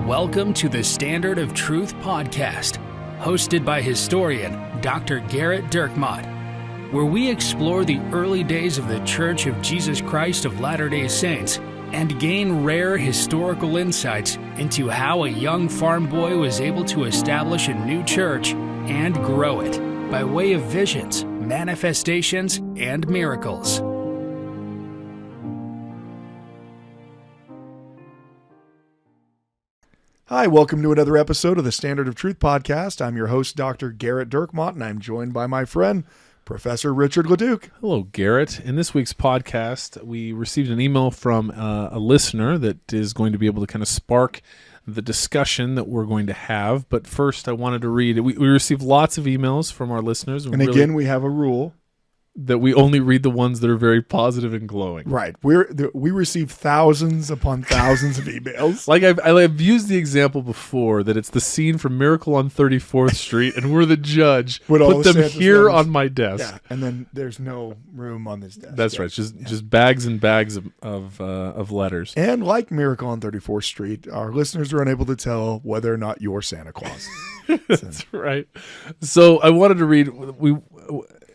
Welcome to the Standard of Truth podcast, hosted by historian Dr. Garrett Dirkmott, where we explore the early days of the Church of Jesus Christ of Latter-day Saints and gain rare historical insights into how a young farm boy was able to establish a new church and grow it by way of visions, manifestations, and miracles. Hi, welcome to another episode of the Standard of Truth podcast. I'm your host, Dr. Garrett Dirkmott, and I'm joined by my friend, Professor Richard Leduc. Hello, Garrett. In this week's podcast, we received an email from a listener that is going to be able to kind of spark the discussion that we're going to have. But first, I wanted to read it. We received lots of emails from our listeners. And again, we have a rule that we only read the ones that are very positive and glowing. Right. We receive thousands upon thousands of emails. Like I've used the example before that it's the scene from Miracle on 34th Street, and we're the judge. Put them Santa's here letters on my desk. Yeah, and then there's no room on this desk. That's right. Just bags and bags of letters. And like Miracle on 34th Street, our listeners are unable to tell whether or not you're Santa Claus. That's right. So I wanted to read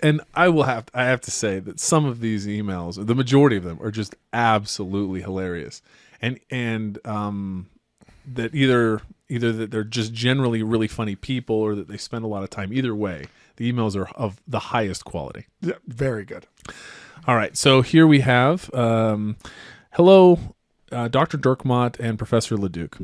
and I have to say that some of these emails, the majority of them, are just absolutely hilarious, and that either that they're just generally really funny people, or that they spend a lot of time. Either way, the emails are of the highest quality. Yeah, very good. All right, so here we have, hello, Dr. Dirkmott and Professor Leduc.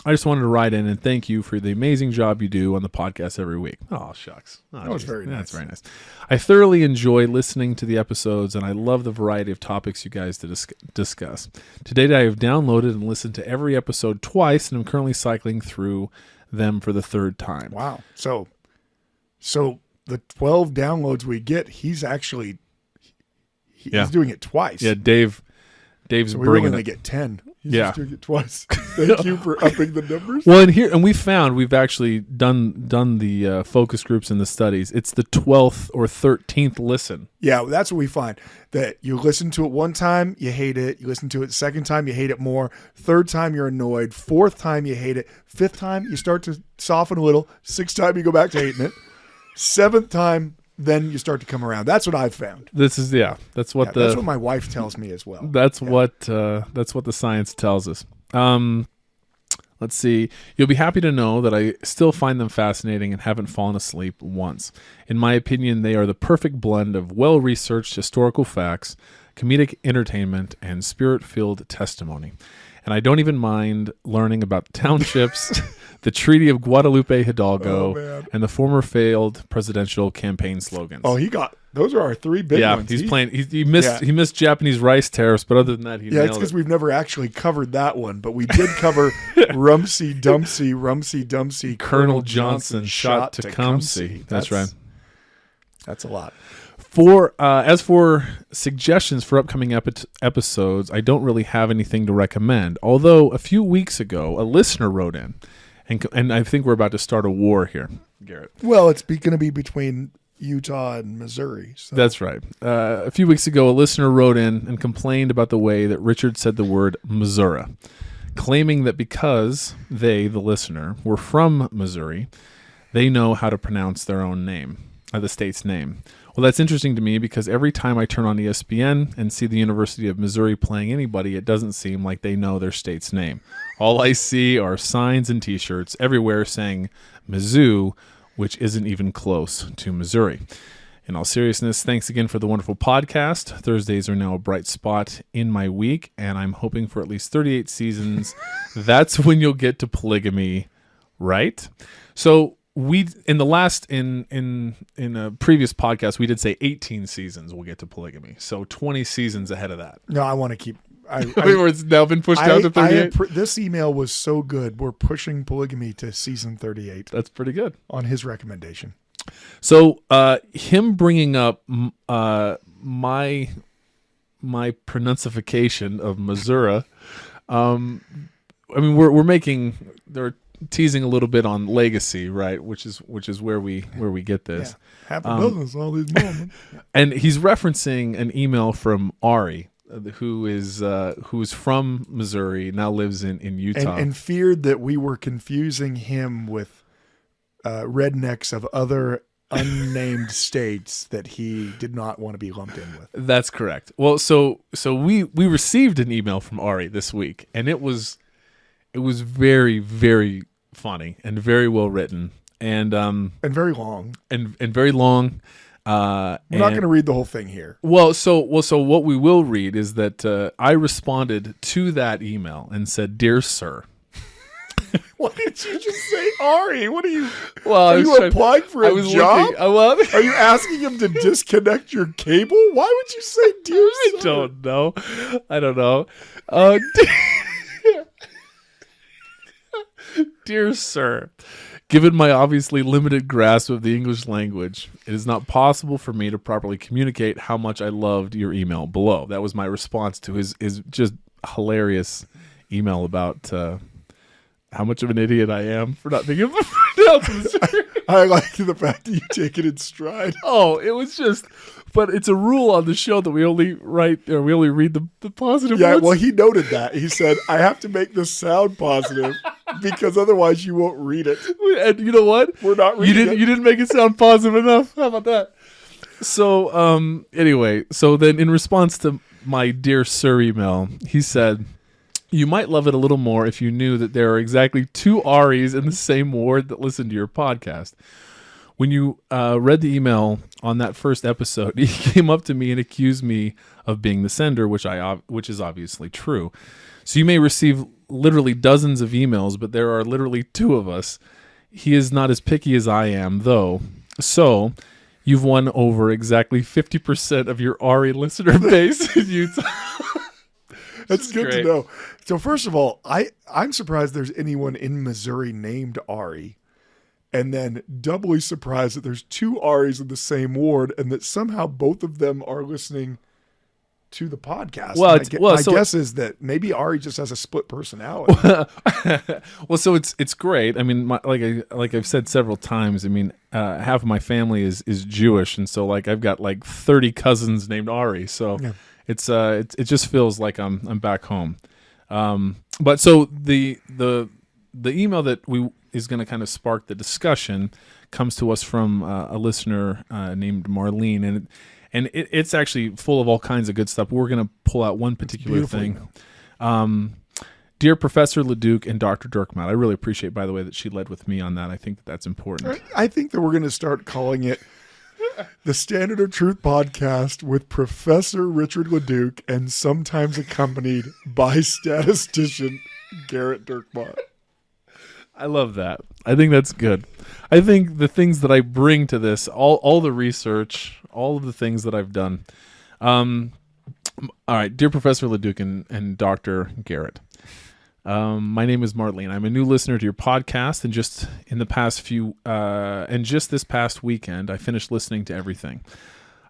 I just wanted to write in and thank you for the amazing job you do on the podcast every week. Oh, shucks. Oh, that was very nice. That's very nice. I thoroughly enjoy listening to the episodes, and I love the variety of topics you guys discuss. To date, I have downloaded and listened to every episode twice, and I'm currently cycling through them for the third time. Wow. So the 12 downloads we get, he's doing it twice. Yeah, Dave's so we bringing only get 10. He's yeah, just doing it twice. Thank you for upping the numbers. Well, we've actually done the focus groups and the studies. It's the 12th or 13th listen. Yeah, that's what we find. That you listen to it one time, you hate it. You listen to it the second time, you hate it more. Third time, you're annoyed. Fourth time, you hate it. Fifth time, you start to soften a little. Sixth time, you go back to hating it. Seventh time, then you start to come around. That's what I've found. That's what my wife tells me as well. That's what the science tells us. Let's see. You'll be happy to know that I still find them fascinating and haven't fallen asleep once. In my opinion, they are the perfect blend of well-researched historical facts, comedic entertainment, and spirit-filled testimony. And I don't even mind learning about the townships, the Treaty of Guadalupe Hidalgo, and the former failed presidential campaign slogans. Oh, those are our three big ones. He missed Japanese rice tariffs, but other than that, he nailed it. It's because we've never actually covered that one, but we did cover Rumsey Dumpsey, Colonel Johnson shot to Tecumseh. That's right. That's a lot. As for suggestions for upcoming episodes, I don't really have anything to recommend. Although a few weeks ago, a listener wrote in, and I think we're about to start a war here, Garrett. Well, it's going to be between Utah and Missouri. So. That's right. A few weeks ago, a listener wrote in and complained about the way that Richard said the word Missouri, claiming that because they, the listener, were from Missouri, they know how to pronounce their own name, the state's name. Well, that's interesting to me because every time I turn on ESPN and see the University of Missouri playing anybody, it doesn't seem like they know their state's name. All I see are signs and T-shirts everywhere saying Mizzou, which isn't even close to Missouri. In all seriousness, thanks again for the wonderful podcast. Thursdays are now a bright spot in my week, and I'm hoping for at least 38 seasons. That's when you'll get to polygamy, right? So in a previous podcast, we did say 18 seasons we'll get to polygamy. So 20 seasons ahead of that. No, I want to keep. It's now been pushed down to 38. This email was so good. We're pushing polygamy to season 38. That's pretty good. On his recommendation. So him bringing up my pronunciation of Missouri. We're making. They're teasing a little bit on legacy, right? Which is where we get this. Yeah. Happy business all these moments. And he's referencing an email from Ari, who is from Missouri, now lives in Utah. and feared that we were confusing him with rednecks of other unnamed states that he did not want to be lumped in with. That's correct. Well, so we received an email from Ari this week, and it was very, very funny and very well written, and very long. and very long. We're not going to read the whole thing here. So what we will read is that I responded to that email and said, "Dear Sir." Why did you just say Ari? What are you? Well, Are you applying for a job? Are you asking him to disconnect your cable? Why would you say dear I sir? don't know. Dear Sir, given my obviously limited grasp of the English language, it is not possible for me to properly communicate how much I loved your email below. That was my response to his just hilarious email about how much of an idiot I am for not being able to pronounce Missouri. I like the fact that you take it in stride. Oh, it was just, but it's a rule on the show that we only read the positive Yeah, ones. well, he noted that. He said, I have to make this sound positive because otherwise you won't read it. And you know what? We're not reading it. You didn't make it sound positive enough. How about that? So, anyway, so then in response to my Dear Sir email, he said, "You might love it a little more if you knew that there are exactly 2 Aries in the same ward that listen to your podcast." When you read the email on that first episode, he came up to me and accused me of being the sender, which is obviously true. So you may receive literally dozens of emails, but there are literally 2 of us. He is not as picky as I am, though. So you've won over exactly 50% of your Ari listener base in Utah. That's good great. to know. So first of all, I'm surprised there's anyone in Missouri named Ari. And then doubly surprised that there's 2 Aris in the same ward and that somehow both of them are listening to the podcast. Well, my guess is that maybe Ari just has a split personality. Well, so it's great. I mean, like I've said several times. I mean, half of my family is Jewish, and so like I've got like 30 cousins named Ari. So Yeah. it just feels like I'm back home. But so the email that is going to kind of spark the discussion comes to us from a listener named Marlene, and it's actually full of all kinds of good stuff. We're going to pull out one particular thing. Dear Professor LeDuc and Dr. Dirkmatt, I really appreciate, by the way, that she led with me on that. I think that's important. I think that we're going to start calling it the Standard of Truth podcast with Professor Richard LeDuc and sometimes accompanied by statistician Garrett Dirkmatt. I love that. I think that's good. I think the things that I bring to this, all the research, all of the things that I've done. All right, dear Professor LeDuc and Dr. Garrett. My name is Marlene. I'm a new listener to your podcast, and just this past weekend, I finished listening to everything.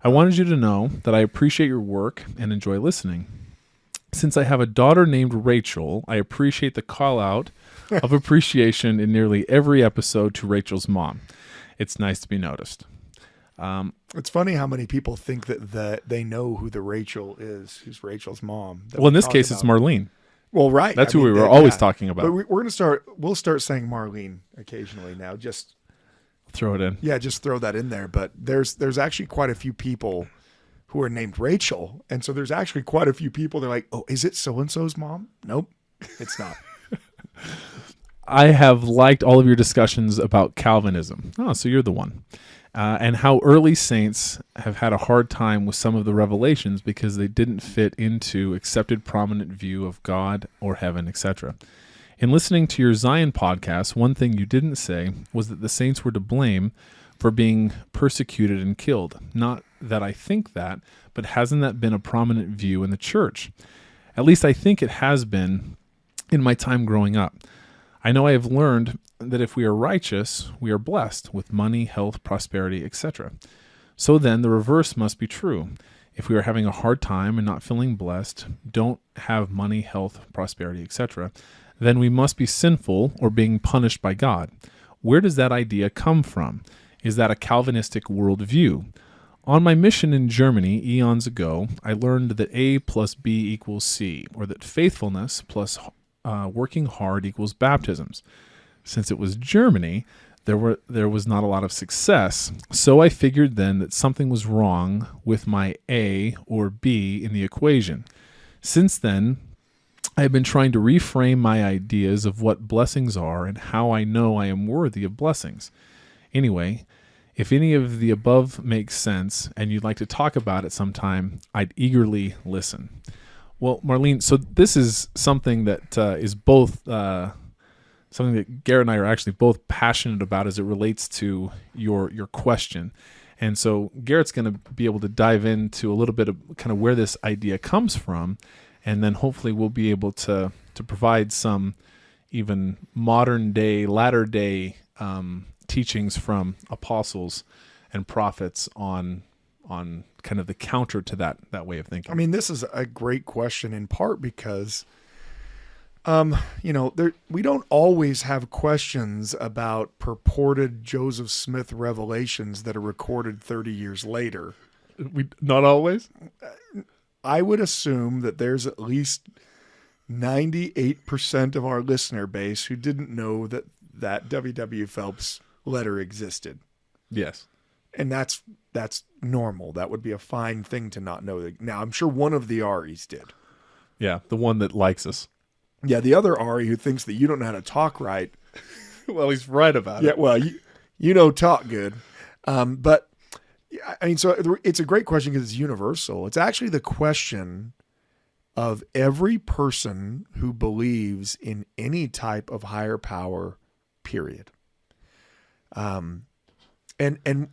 I wanted you to know that I appreciate your work and enjoy listening. Since I have a daughter named Rachel, I appreciate the call out of appreciation in nearly every episode to Rachel's mom. It's nice to be noticed. It's funny how many people think that they know who the Rachel is, who's Rachel's mom. Well, in this case, it's Marlene. Well, right. That's who we were always talking about. But we're going to start. We'll start saying Marlene occasionally now. Just throw it in. Yeah, just throw that in there. But there's actually quite a few people who are named Rachel, and so there's actually quite a few people. They're like, "Oh, is it so and so's mom?" Nope, it's not. I have liked all of your discussions about Calvinism. Oh, so you're the one. And how early saints have had a hard time with some of the revelations because they didn't fit into accepted prominent view of God or heaven, etc. In listening to your Zion podcast, one thing you didn't say was that the saints were to blame for being persecuted and killed. Not that I think that, but hasn't that been a prominent view in the church? At least I think it has been in my time growing up. I know I have learned that if we are righteous, we are blessed with money, health, prosperity, etc. So then the reverse must be true. If we are having a hard time and not feeling blessed, don't have money, health, prosperity, etc., then we must be sinful or being punished by God. Where does that idea come from? Is that a Calvinistic worldview? On my mission in Germany eons ago, I learned that A plus B equals C, or that faithfulness plus working hard equals baptisms. Since it was Germany, there was not a lot of success, so I figured then that something was wrong with my A or B in the equation. Since then, I have been trying to reframe my ideas of what blessings are and how I know I am worthy of blessings. Anyway, if any of the above makes sense and you'd like to talk about it sometime, I'd eagerly listen. Well, Marlene, so this is something that is both something that Garrett and I are actually both passionate about as it relates to your question. And so Garrett's going to be able to dive into a little bit of kind of where this idea comes from, and then hopefully we'll be able to provide some even modern day, latter day teachings from apostles and prophets on kind of the counter to that way of thinking. I mean, this is a great question in part because we don't always have questions about purported Joseph Smith revelations that are recorded 30 years later. Not always? I would assume that there's at least 98% of our listener base who didn't know that W.W. Phelps letter existed. Yes. And that's normal. That would be a fine thing to not know. Now, I'm sure one of the Aries did. Yeah, the one that likes us. Yeah, the other Ari who thinks that you don't know how to talk right. Well, he's right about it. Yeah, well, you know talk good. But, I mean, so it's a great question because it's universal. It's actually the question of every person who believes in any type of higher power, period. And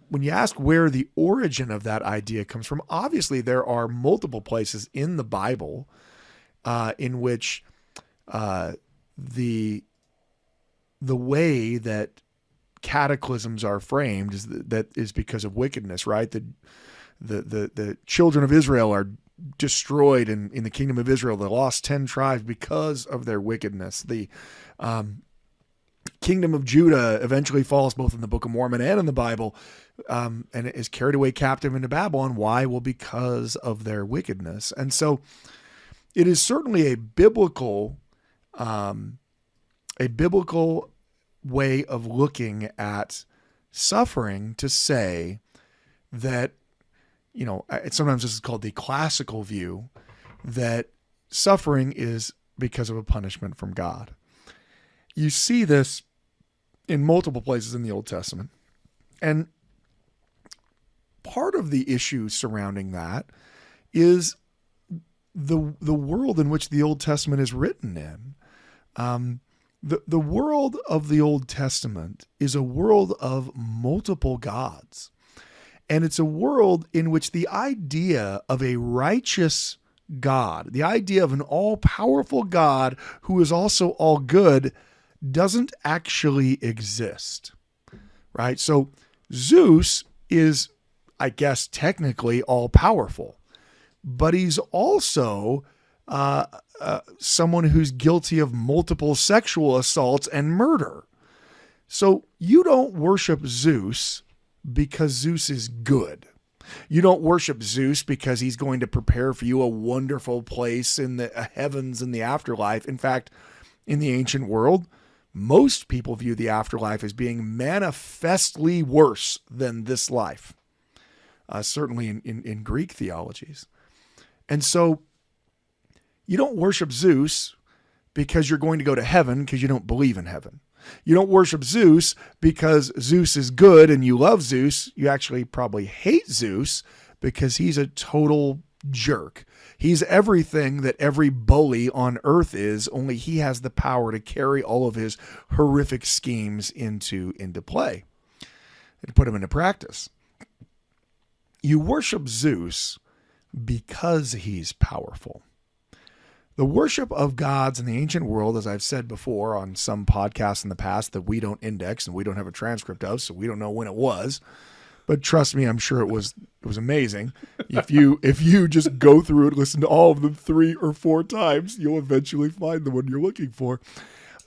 when you ask where the origin of that idea comes from, obviously there are multiple places in the Bible in which the way that cataclysms are framed is because of wickedness, right? The children of Israel are destroyed in the kingdom of Israel, the lost 10 tribes because of their wickedness. The kingdom of Judah eventually falls both in the Book of Mormon and in the Bible, and is carried away captive into Babylon. Why? Well, because of their wickedness. And so it is certainly a biblical way of looking at suffering to say that, sometimes this is called the classical view, that suffering is because of a punishment from God. You see this in multiple places in the Old Testament. And part of the issue surrounding that is the world in which the Old Testament is written in. The world of the Old Testament is a world of multiple gods. And it's a world in which the idea of a righteous God, the idea of an all-powerful God who is also all good, doesn't actually exist, right? So Zeus is, I guess, technically all-powerful, but he's also someone who's guilty of multiple sexual assaults and murder. So you don't worship Zeus because Zeus is good. You don't worship Zeus because he's going to prepare for you a wonderful place in the heavens and the afterlife. In fact, in the ancient world, most people view the afterlife as being manifestly worse than this life, certainly in Greek theologies. And so you don't worship Zeus because you're going to go to heaven because you don't believe in heaven. You don't worship Zeus because Zeus is good and you love Zeus. You actually probably hate Zeus because he's a total jerk. He's everything that every bully on earth is, only he has the power to carry all of his horrific schemes into play and put them into practice. You worship Zeus because he's powerful. The worship of gods in the ancient world, as I've said before on some podcasts in the past that we don't index and we don't have a transcript of, so we don't know when it was. But trust me, I'm sure it was amazing. If you just go through it, listen to all of them 3 or 4 times, you'll eventually find the one you're looking for.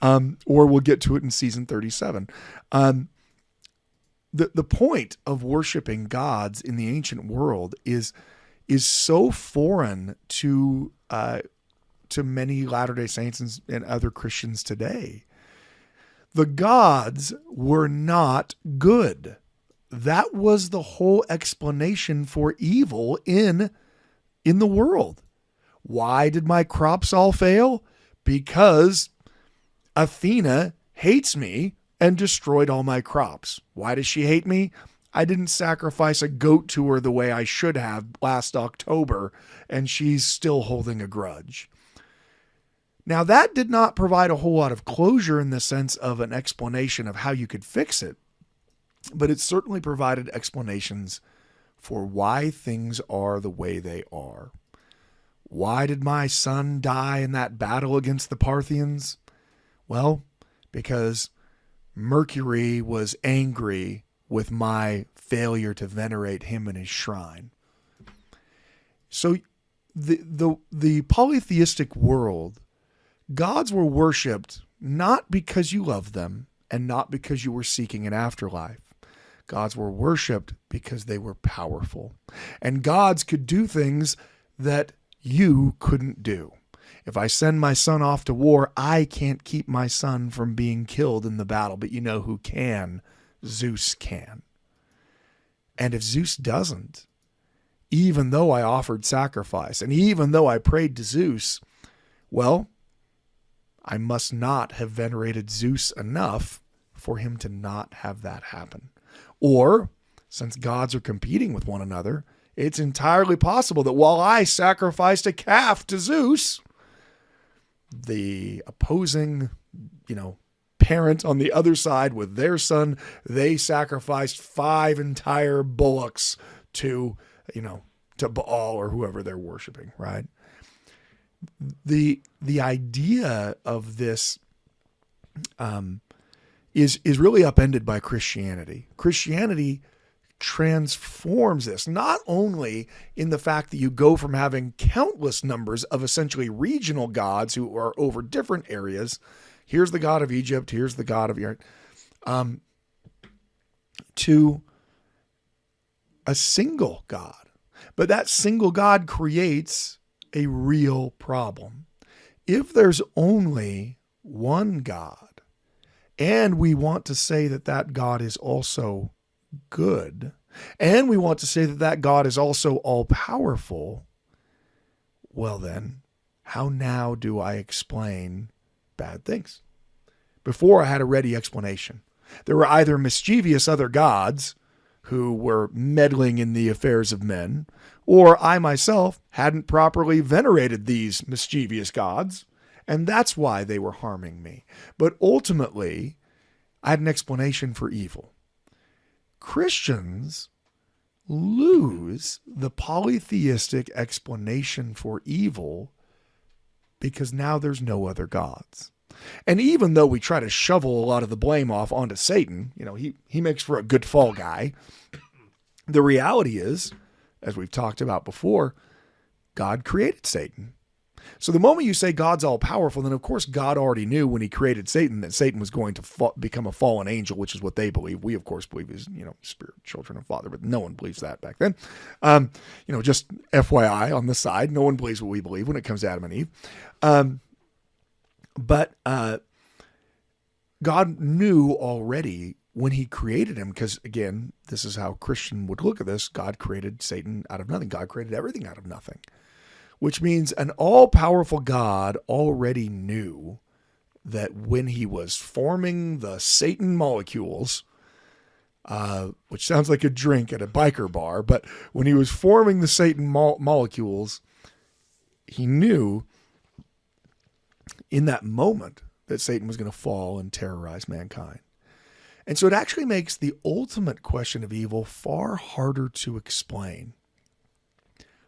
Or we'll get to it in season 37. the point of worshiping gods in the ancient world is so foreign to many Latter-day Saints and other Christians today. The gods were not good. That was the whole explanation for evil in the world. Why did my crops all fail? Because Athena hates me and destroyed all my crops. Why does she hate me? I didn't sacrifice a goat to her the way I should have last October, and she's still holding a grudge. Now, that did not provide a whole lot of closure in the sense of an explanation of how you could fix it, but it certainly provided explanations for why things are the way they are. Why did my son die in that battle against the Parthians? Well, because Mercury was angry with my failure to venerate him in his shrine. So the polytheistic world, gods were worshipped not because you loved them and not because you were seeking an afterlife. Gods were worshipped because they were powerful. And gods could do things that you couldn't do. If I send my son off to war, I can't keep my son from being killed in the battle. But you know who can? Zeus can. And if Zeus doesn't, even though I offered sacrifice and even though I prayed to Zeus, well, I must not have venerated Zeus enough for him to not have that happen. Or, since gods are competing with one another, it's entirely possible that while I sacrificed a calf to Zeus, the opposing, parent on the other side with their son, they sacrificed 5 entire bullocks to Baal or whoever they're worshiping, right? The idea of this is really upended by Christianity. Christianity transforms this, not only in the fact that you go from having countless numbers of essentially regional gods who are over different areas. Here's the god of Egypt, here's the god of Iran, to a single God. But that single God creates a real problem. If there's only one God, and we want to say that that God is also good, and we want to say that that God is also all-powerful, well then, how now do I explain bad things? Before, I had a ready explanation. There were either mischievous other gods who were meddling in the affairs of men, or I myself hadn't properly venerated these mischievous gods, and that's why they were harming me. But ultimately, I had an explanation for evil. Christians lose the polytheistic explanation for evil because now there's no other gods. And even though we try to shovel a lot of the blame off onto Satan, he makes for a good fall guy, the reality is, as we've talked about before, God created Satan. So the moment you say God's all-powerful, then of course God already knew when he created Satan that Satan was going to become a fallen angel, which is what they believe. We, of course, believe he's, spirit, children of Father, but no one believes that back then. Just FYI on the side, no one believes what we believe when it comes to Adam and Eve. But God knew already when he created him, because again, this is how Christian would look at this. God created Satan out of nothing. God created everything out of nothing, which means an all-powerful God already knew that when he was forming the Satan molecules, which sounds like a drink at a biker bar, but when he was forming the Satan molecules, he knew in that moment that Satan was going to fall and terrorize mankind. And so it actually makes the ultimate question of evil far harder to explain.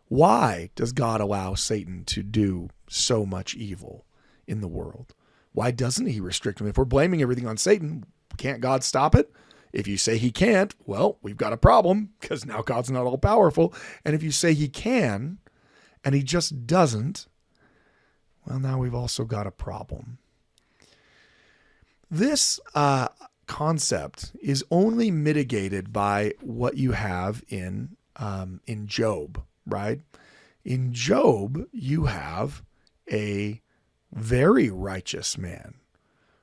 Why does God allow Satan to do so much evil in the world? Why doesn't he restrict him? If we're blaming everything on Satan, can't God stop it? If you say he can't, well, we've got a problem because now God's not all powerful. And if you say he can and he just doesn't, well, now we've also got a problem. This concept is only mitigated by what you have in Job, right? In Job, you have a very righteous man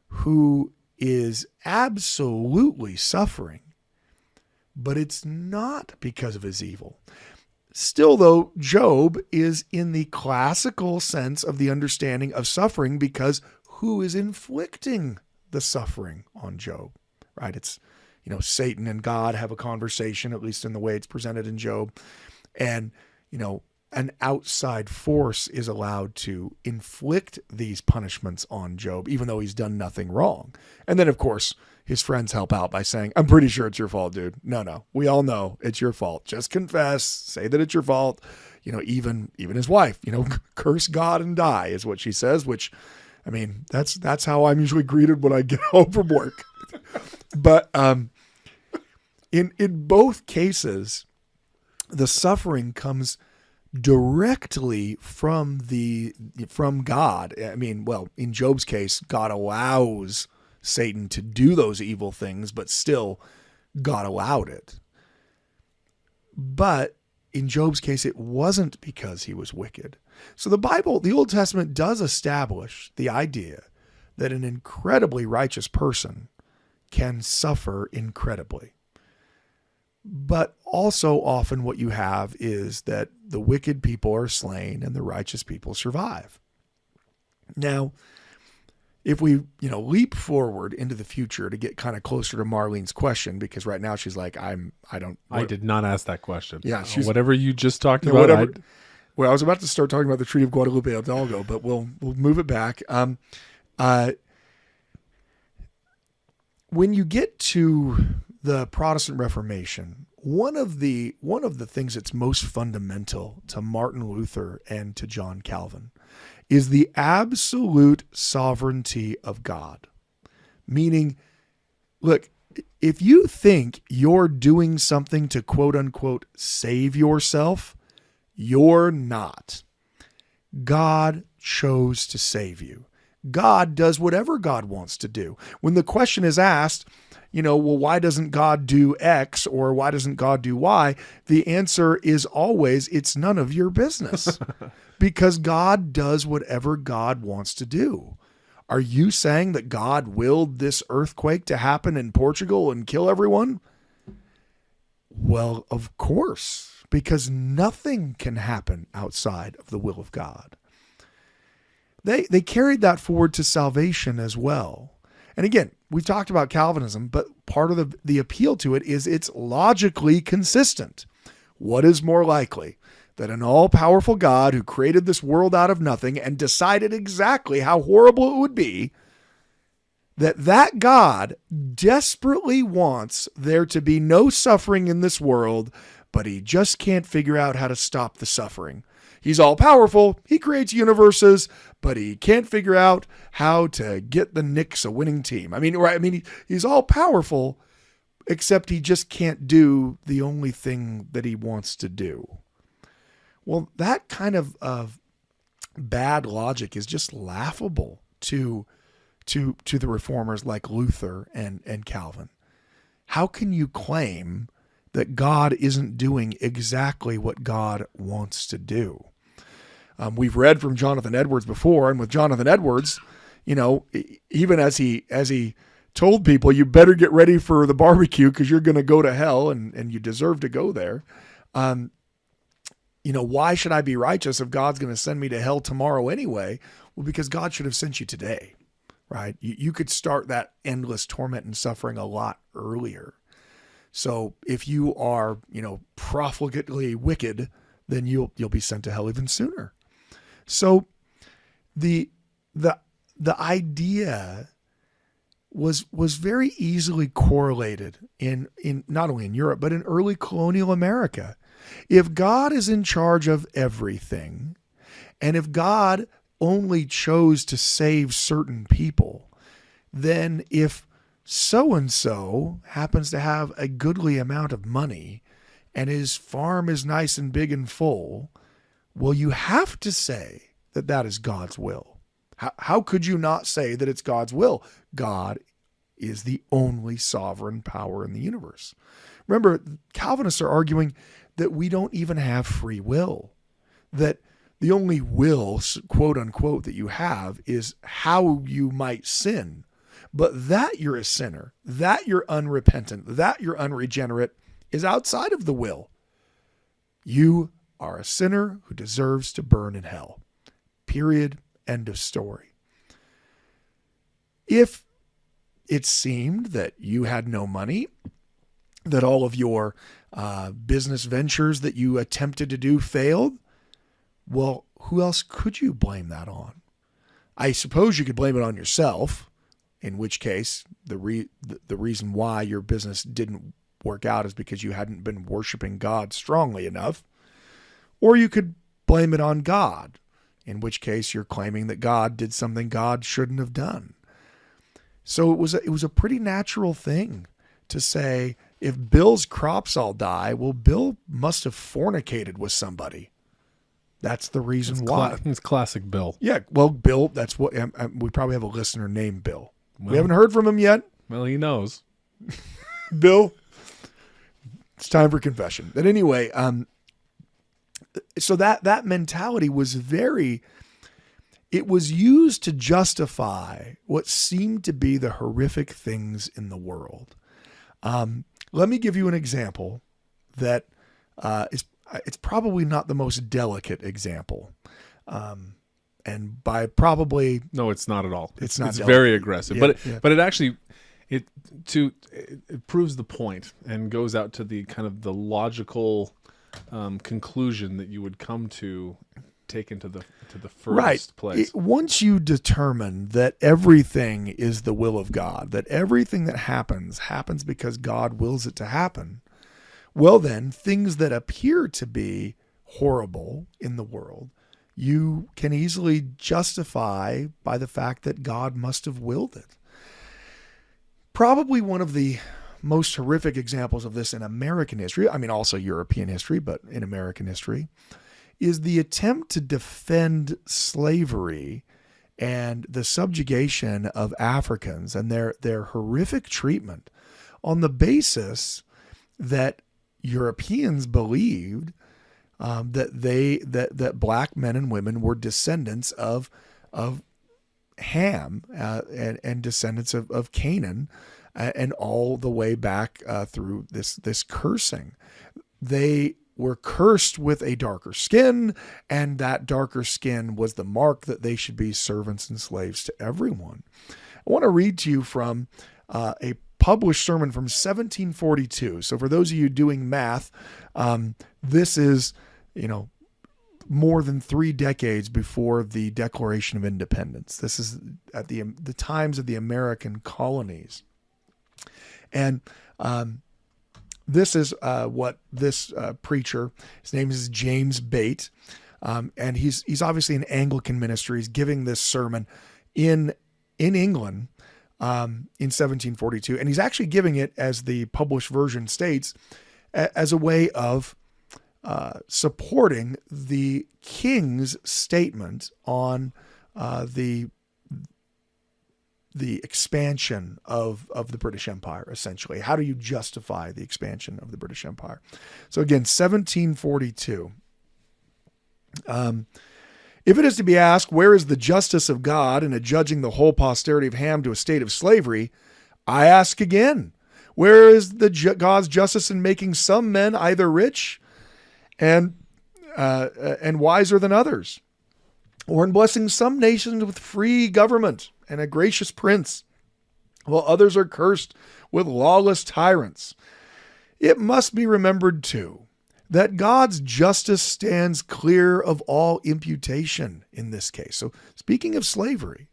who is absolutely suffering, but it's not because of his evil. Still, though, Job is in the classical sense of the understanding of suffering, because who is inflicting the suffering on Job, right? It's, Satan and God have a conversation, at least in the way it's presented in Job. And, an outside force is allowed to inflict these punishments on Job, even though he's done nothing wrong. And then, of course, his friends help out by saying, I'm pretty sure it's your fault, dude. No, we all know it's your fault. Just confess, say that it's your fault. Even his wife, curse God and die is what she says, which, I mean, that's how I'm usually greeted when I get home from work. But in both cases, the suffering comes directly from God. I mean, well, in Job's case, God allows Satan to do those evil things, but still God allowed it. But in Job's case, it wasn't because he was wicked. So the Old Testament does establish the idea that an incredibly righteous person can suffer incredibly. But also often what you have is that the wicked people are slain and the righteous people survive. Now, if we, leap forward into the future to get kind of closer to Marlene's question, because right now she's like, I did not ask that question. Yeah. Whatever you just talked about. Well, I was about to start talking about the Treaty of Guadalupe Hidalgo, but we'll move it back. When you get to the Protestant Reformation, one of the things that's most fundamental to Martin Luther and to John Calvin is the absolute sovereignty of God. Meaning, look, if you think you're doing something to quote unquote save yourself, you're not. God chose to save you. God does whatever God wants to do. When the question is asked, well, why doesn't God do X or why doesn't God do Y? The answer is always, it's none of your business because God does whatever God wants to do. Are you saying that God willed this earthquake to happen in Portugal and kill everyone? Well, of course, because nothing can happen outside of the will of God. They carried that forward to salvation as well. And again, we talked about Calvinism, but part of the appeal to it is it's logically consistent. What is more likely? That an all-powerful God who created this world out of nothing and decided exactly how horrible it would be, that God desperately wants there to be no suffering in this world, but he just can't figure out how to stop the suffering. He's all powerful. He creates universes, but he can't figure out how to get the Knicks a winning team. I mean, right? I mean, he's all powerful, except he just can't do the only thing that he wants to do. Well, that kind of bad logic is just laughable to the reformers like Luther and Calvin. How can you claim that God isn't doing exactly what God wants to do? We've read from Jonathan Edwards before, and with Jonathan Edwards, even as he told people, you better get ready for the barbecue because you're going to go to hell and you deserve to go there. Why should I be righteous if God's going to send me to hell tomorrow anyway? Well, because God should have sent you today, right? You could start that endless torment and suffering a lot earlier. So if you are, profligately wicked, then you'll be sent to hell even sooner. So the idea was very easily correlated in not only in Europe, but in early colonial America. If God is in charge of everything, and if God only chose to save certain people, then if so-and-so happens to have a goodly amount of money and his farm is nice and big and full, well, you have to say that is God's will. How could you not say that it's God's will? God is the only sovereign power in the universe. Remember, Calvinists are arguing that we don't even have free will, that the only will, quote unquote, that you have is how you might sin. But that you're a sinner, that you're unrepentant, that you're unregenerate is outside of the will. You are a sinner who deserves to burn in hell. Period. End of story. If it seemed that you had no money, that all of your business ventures that you attempted to do failed, well, who else could you blame that on? I suppose you could blame it on yourself, in which case the reason why your business didn't work out is because you hadn't been worshiping God strongly enough. Or you could blame it on God, in which case you're claiming that God did something God shouldn't have done. So it was a pretty natural thing to say, if Bill's crops all die, well, Bill must have fornicated with somebody. That's the reason why. It's classic Bill. Yeah, well, Bill, that's what we probably have a listener named Bill. Well, we haven't heard from him yet. Well, he knows. Bill, it's time for confession. But anyway, so that mentality was it was used to justify what seemed to be the horrific things in the world. Let me give you an example that it's probably not the most delicate example. And by probably... No, it's not at all. It's not. It's very aggressive. Yeah, but it actually... It proves the point and goes out to the kind of the logical conclusion that you would come to take into the first place. Once you determine that everything is the will of God, that everything that happens because God wills it to happen, well then, things that appear to be horrible in the world, you can easily justify by the fact that God must have willed it. Probably one of the most horrific examples of this in American history, I mean also European history, but in American history, is the attempt to defend slavery and the subjugation of Africans and their horrific treatment on the basis that Europeans believed that black men and women were descendants of Ham and descendants of Canaan, and all the way back through this cursing. They were cursed with a darker skin, and that darker skin was the mark that they should be servants and slaves to everyone. I want to read to you from a published sermon from 1742. So for those of you doing math, this is, more than 3 decades before the Declaration of Independence. This is at the times of the American colonies. And this is what this preacher, his name is James Bate, and he's obviously an Anglican minister. He's giving this sermon in England in 1742, and he's actually giving it, as the published version states, as a way of supporting the king's statement on the expansion of the British Empire, essentially. How do you justify the expansion of the British Empire? So again, 1742. If it is to be asked, where is the justice of God in adjudging the whole posterity of Ham to a state of slavery? I ask again, where is God's justice in making some men either rich and wiser than others, or in blessing some nations with free government and a gracious prince, while others are cursed with lawless tyrants? It must be remembered, too, that God's justice stands clear of all imputation in this case. So speaking of slavery,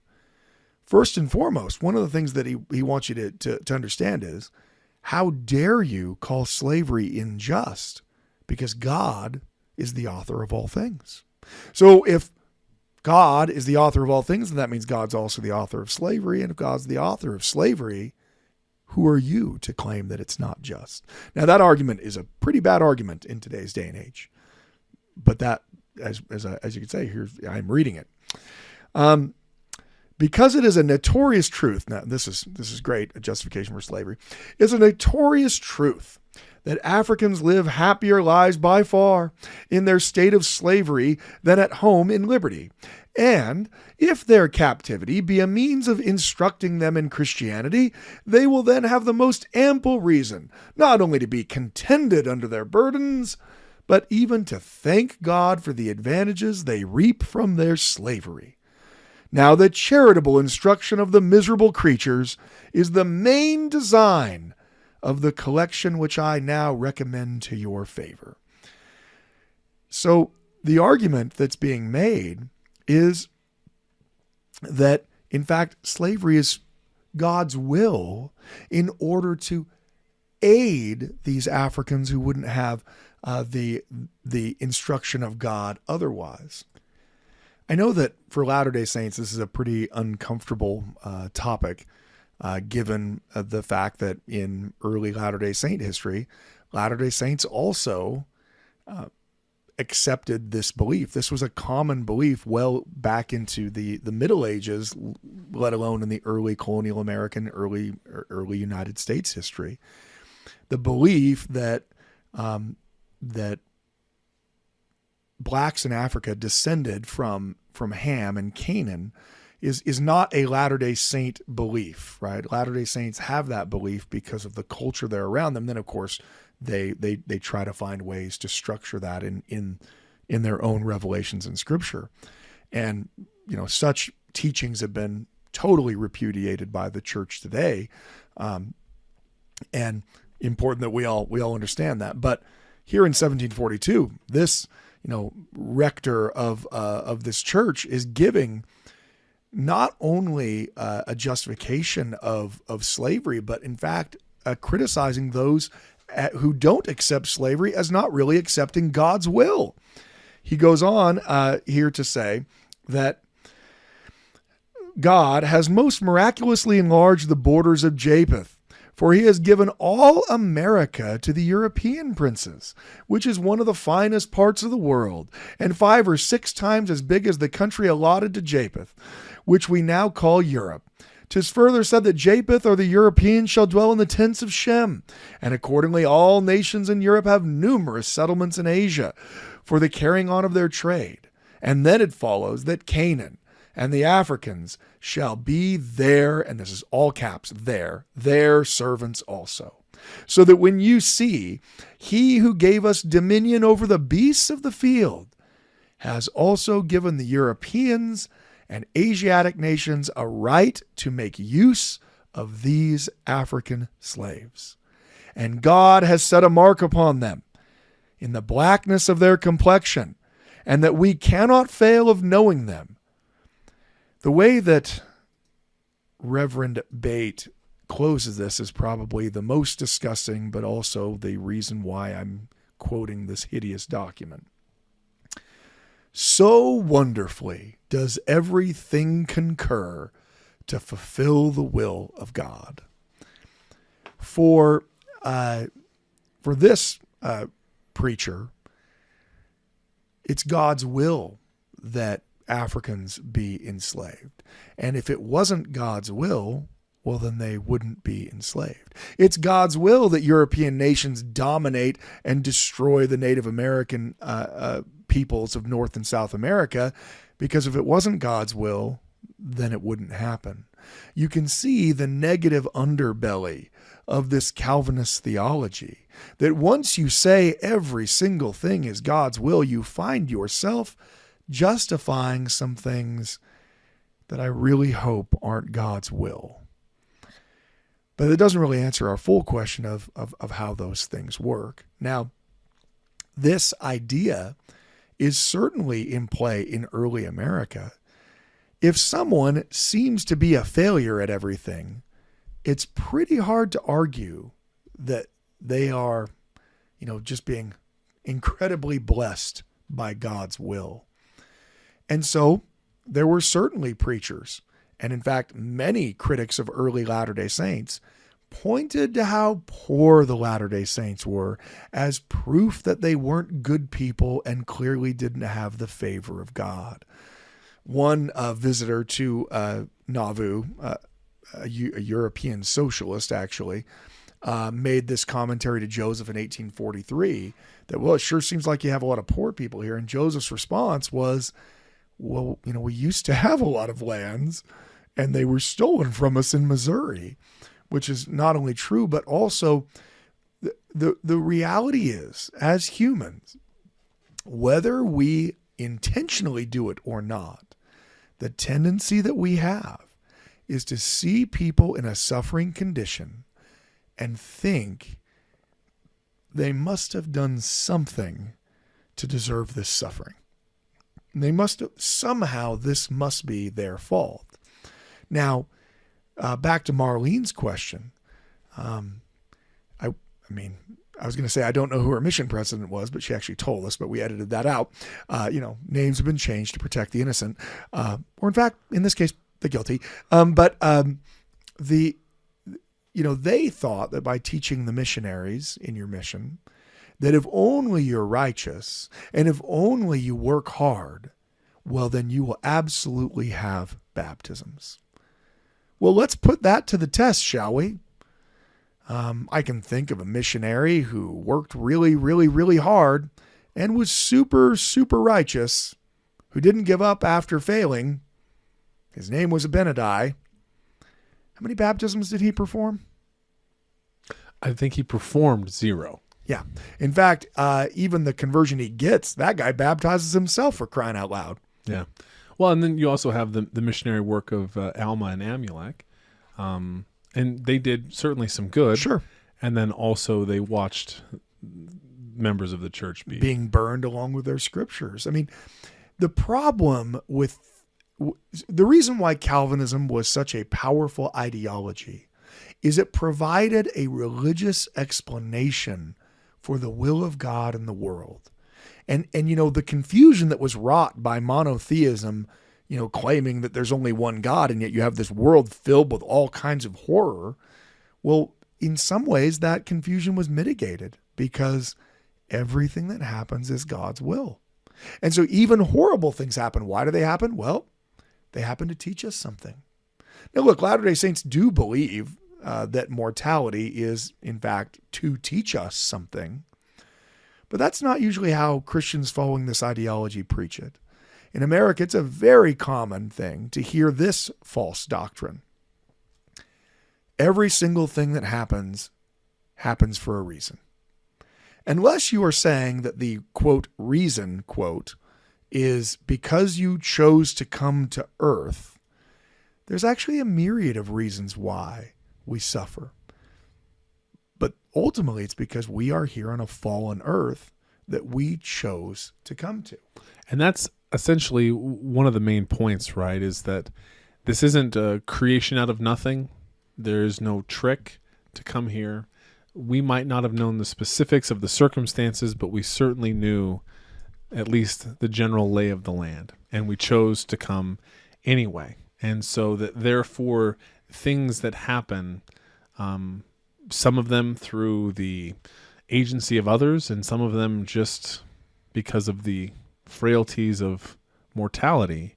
first and foremost, one of the things that he wants you to understand is, how dare you call slavery unjust? Because God is the author of all things. So if God is the author of all things, then that means God's also the author of slavery. And if God's the author of slavery, who are you to claim that it's not just? Now, that argument is a pretty bad argument in today's day and age. But that, as you can say, I'm reading it. Because it is a notorious truth. Now, this is great, a justification for slavery. It's a notorious truth that Africans live happier lives by far in their state of slavery than at home in liberty. And if their captivity be a means of instructing them in Christianity, they will then have the most ample reason not only to be contented under their burdens, but even to thank God for the advantages they reap from their slavery. Now, the charitable instruction of the miserable creatures is the main design of the collection which I now recommend to your favor. So the argument that's being made is that, in fact, slavery is God's will in order to aid these Africans who wouldn't have the instruction of God otherwise. I know that for Latter-day Saints, this is a pretty uncomfortable topic, given the fact that in early Latter-day Saint history, Latter-day Saints also accepted this belief. This was a common belief well back into the Middle Ages, let alone in the early colonial American, early United States history. The belief that that blacks in Africa descended from Ham and Canaan is not a Latter-day Saint belief, right? Latter-day Saints have that belief because of the culture they're around them. Then, of course, they try to find ways to structure that in their own revelations in Scripture. And, such teachings have been totally repudiated by the church today. And important that we all understand that. But here in 1742, this rector of this church is giving not only a justification of slavery, but in fact criticizing those who don't accept slavery as not really accepting God's will. He goes on here to say that God has most miraculously enlarged the borders of Japheth, for he has given all America to the European princes, which is one of the finest parts of the world, and 5 or 6 times as big as the country allotted to Japheth, which we now call Europe. 'Tis further said that Japheth or the Europeans shall dwell in the tents of Shem, and accordingly all nations in Europe have numerous settlements in Asia for the carrying on of their trade. And then it follows that Canaan and the Africans shall be there, and this is all caps, their servants also. So that when you see, he who gave us dominion over the beasts of the field has also given the Europeans and Asiatic nations a right to make use of these African slaves. And God has set a mark upon them in the blackness of their complexion, and that we cannot fail of knowing them. The way that Reverend Bate closes this is probably the most disgusting, but also the reason why I'm quoting this hideous document. So wonderfully does everything concur to fulfill the will of God. For this preacher, it's God's will that Africans be enslaved. And if it wasn't God's will, well, then they wouldn't be enslaved. It's God's will that European nations dominate and destroy the Native American peoples of North and South America, because if it wasn't God's will, then it wouldn't happen. You can see the negative underbelly of this Calvinist theology, that once you say every single thing is God's will, you find yourself justifying some things that I really hope aren't God's will. But it doesn't really answer our full question of how those things work. Now, this idea is certainly in play in early America. If someone seems to be a failure at everything, it's pretty hard to argue that they are, just being incredibly blessed by God's will. And so there were certainly preachers, and in fact, many critics of early Latter-day Saints pointed to how poor the Latter-day Saints were as proof that they weren't good people and clearly didn't have the favor of God. One visitor to Nauvoo, a European socialist actually, made this commentary to Joseph in 1843 that, well, it sure seems like you have a lot of poor people here. And Joseph's response was, well, we used to have a lot of lands and they were stolen from us in Missouri, which is not only true, but also the reality is, as humans, whether we intentionally do it or not, the tendency that we have is to see people in a suffering condition and think they must have done something to deserve this suffering. They must have, somehow this must be their fault. Now, back to Marlene's question. I was going to say I don't know who her mission president was, but she actually told us, but we edited that out. Names have been changed to protect the innocent, or in fact, in this case, the guilty. They thought that by teaching the missionaries in your mission, that if only you're righteous and if only you work hard, well, then you will absolutely have baptisms. Well, let's put that to the test, shall we? I can think of a missionary who worked really, really, really hard and was super, super righteous, who didn't give up after failing. His name was Abinadi. How many baptisms did he perform? I think he performed 0. Yeah. In fact, even the conversion he gets, that guy baptizes himself, for crying out loud. Yeah. Well, and then you also have the missionary work of Alma and Amulek. And they did certainly some good. Sure. And then also they watched members of the church being burned along with their scriptures. I mean, the problem with the reason why Calvinism was such a powerful ideology is it provided a religious explanation for the will of God in the world. And the confusion that was wrought by monotheism, claiming that there's only one God and yet you have this world filled with all kinds of horror. Well, in some ways that confusion was mitigated because everything that happens is God's will. And so even horrible things happen. Why do they happen? Well, they happen to teach us something. Now, look, Latter-day Saints do believe that mortality is, in fact, to teach us something. But that's not usually how Christians following this ideology preach it. In America, it's a very common thing to hear this false doctrine. Every single thing that happens for a reason. Unless you are saying that the, quote, reason, quote, is because you chose to come to earth, there's actually a myriad of reasons why we suffer. But ultimately, it's because we are here on a fallen earth that we chose to come to. And that's essentially one of the main points, right? Is that this isn't a creation out of nothing. There is no trick to come here. We might not have known the specifics of the circumstances, but we certainly knew at least the general lay of the land. And we chose to come anyway. And so that therefore things that happen, some of them through the agency of others and some of them just because of the frailties of mortality,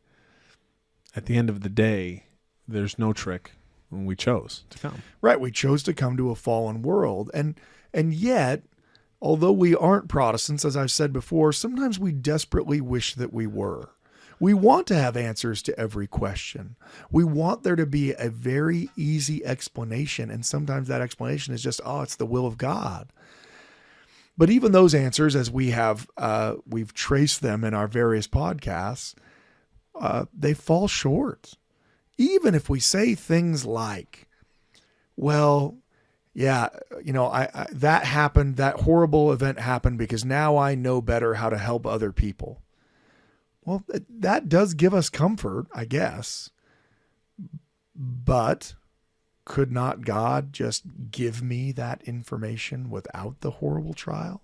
at the end of the day, there's no trick when we chose to come. Right. We chose to come to a fallen world. And yet, although we aren't Protestants, as I've said before, sometimes we desperately wish that we were. We want to have answers to every question. We want there to be a very easy explanation. And sometimes that explanation is just, it's the will of God. But even those answers, as we've traced them in our various podcasts, they fall short. Even if we say things like, well, yeah, that happened, that horrible event happened because now I know better how to help other people. Well, that does give us comfort, I guess. But could not God just give me that information without the horrible trial?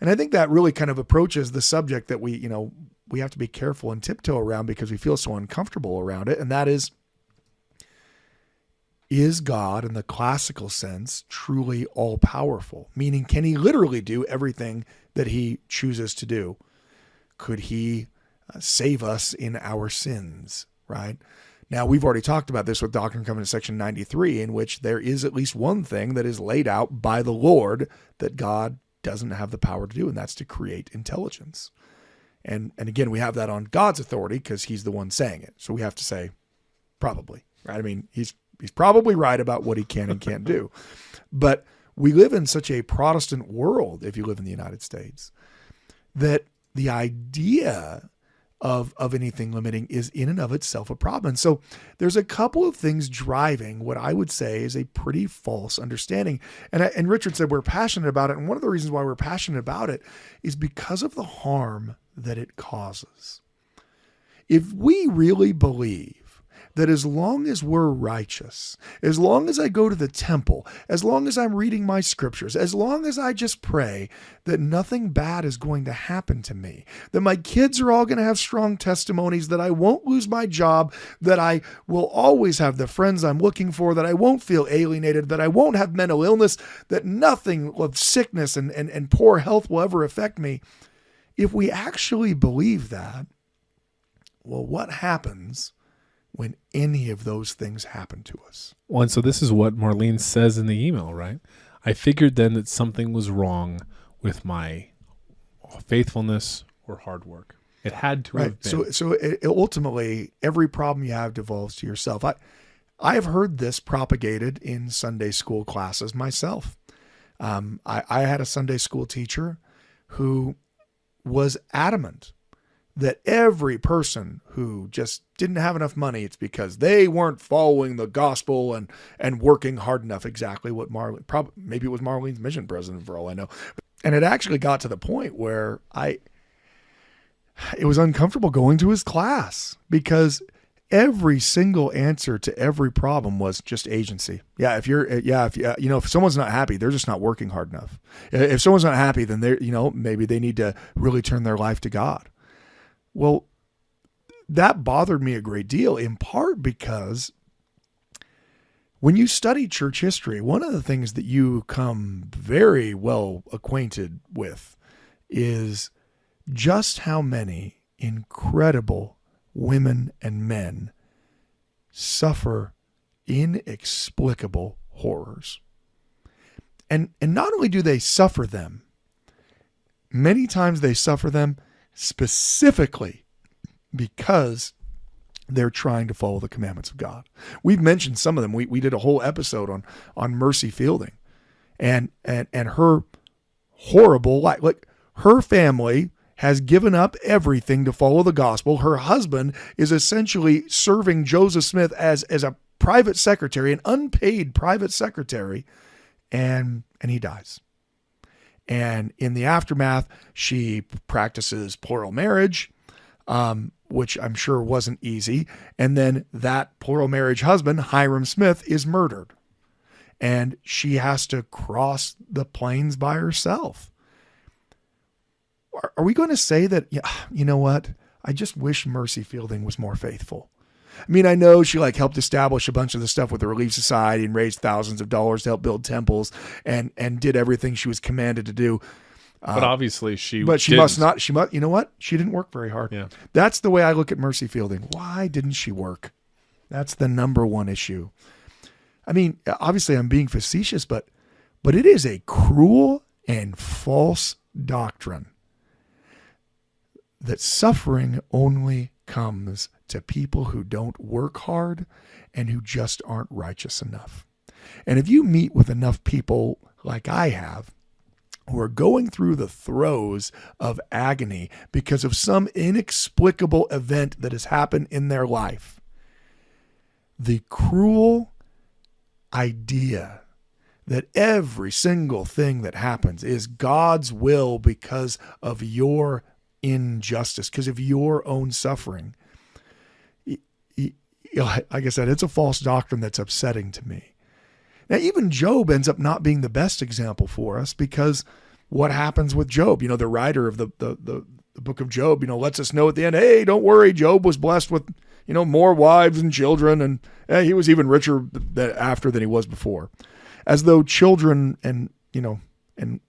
And I think that really kind of approaches the subject that we have to be careful and tiptoe around because we feel so uncomfortable around it. And that is God, in the classical sense, truly all-powerful? Meaning, can he literally do everything that he chooses to do? Could he save us in our sins, right? Now, we've already talked about this with Doctrine and Covenants section 93, in which there is at least one thing that is laid out by the Lord that God doesn't have the power to do, and that's to create intelligence. And again, we have that on God's authority because he's the one saying it. So we have to say, probably, right? I mean, he's probably right about what he can and can't do. But we live in such a Protestant world, if you live in the United States, that the idea of anything limiting is in and of itself a problem. And so there's a couple of things driving what I would say is a pretty false understanding. And Richard said we're passionate about it. And one of the reasons why we're passionate about it is because of the harm that it causes. If we really believe that as long as we're righteous, as long as I go to the temple, as long as I'm reading my scriptures, as long as I just pray, that nothing bad is going to happen to me, that my kids are all going to have strong testimonies, that I won't lose my job, that I will always have the friends I'm looking for, that I won't feel alienated, that I won't have mental illness, that nothing of sickness and poor health will ever affect me. If we actually believe that, well, what happens when any of those things happen to us? Well, and so this is what Marlene says in the email, right? I figured then that something was wrong with my faithfulness or hard work. It had to have been. So ultimately, every problem you have devolves to yourself. I have heard this propagated in Sunday school classes myself. I had a Sunday school teacher who was adamant that every person who just didn't have enough money, it's because they weren't following the gospel and working hard enough. Exactly what Marlene, maybe it was Marlene's mission president for all I know. And it actually got to the point where it was uncomfortable going to his class because every single answer to every problem was just agency. If someone's not happy, they're just not working hard enough. If someone's not happy, then maybe they need to really turn their life to God. Well, that bothered me a great deal, in part because when you study church history, one of the things that you come very well acquainted with is just how many incredible women and men suffer inexplicable horrors. And not only do they suffer them, many times they suffer them specifically because they're trying to follow the commandments of God. We've mentioned some of them. We did a whole episode on Mercy Fielding and her horrible life. Like, her family has given up everything to follow the gospel. Her husband is essentially serving Joseph Smith as a private secretary, an unpaid private secretary, and he dies. And in the aftermath, she practices plural marriage, which I'm sure wasn't easy. And then that plural marriage husband, Hiram Smith, is murdered. And she has to cross the plains by herself. Are we going to say that, you know what? I just wish Mercy Fielding was more faithful. I mean, I know she helped establish a bunch of the stuff with the Relief Society and raised thousands of dollars to help build temples and did everything she was commanded to do. But obviously she didn't. Must not. She must. You know what? She didn't work very hard. Yeah. That's the way I look at Mercy Fielding. Why didn't she work? That's the number one issue. I mean, obviously I'm being facetious, but it is a cruel and false doctrine that suffering only comes to people who don't work hard and who just aren't righteous enough. And if you meet with enough people like I have, who are going through the throes of agony because of some inexplicable event that has happened in their life, the cruel idea that every single thing that happens is God's will because of your injustice, because of your own suffering, like I said, it's a false doctrine that's upsetting to me. Now, even Job ends up not being the best example for us, because what happens with Job? The writer of the book of Job, lets us know at the end, hey, don't worry, Job was blessed with, more wives and children, and he was even richer after than he was before. As though children and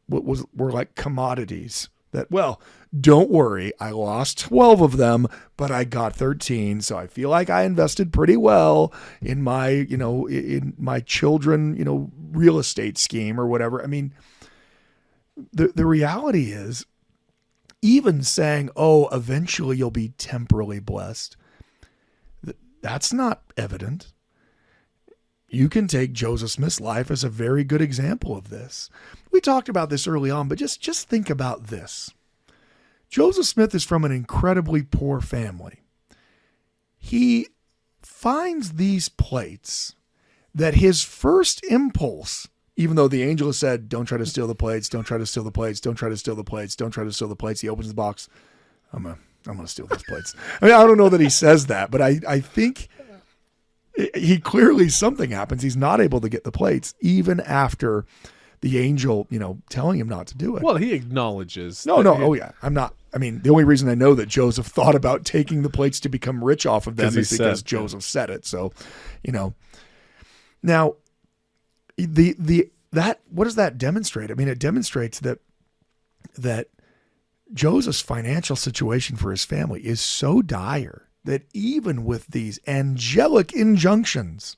what were like commodities, That, well, don't worry, I lost 12 of them, but I got 13. So I feel like I invested pretty well in my, in my children, real estate scheme or whatever. I mean, the reality is, even saying, oh, eventually you'll be temporally blessed, that's not evident. You can take Joseph Smith's life as a very good example of this. We talked about this early on, but just think about this. Joseph Smith is from an incredibly poor family. He finds these plates that his first impulse, even though the angel said, don't try to steal the plates, don't try to steal the plates, don't try to steal the plates, don't try to steal the plates. He opens the box. I'm gonna steal those plates. I mean, I don't know that he says that, but I think he clearly, something happens. He's not able to get the plates even after the angel, telling him not to do it. Well, he acknowledges. No. Oh yeah. The only reason I know that Joseph thought about taking the plates to become rich off of them is because Joseph said it. So, now what does that demonstrate? I mean, it demonstrates that Joseph's financial situation for his family is so dire that even with these angelic injunctions,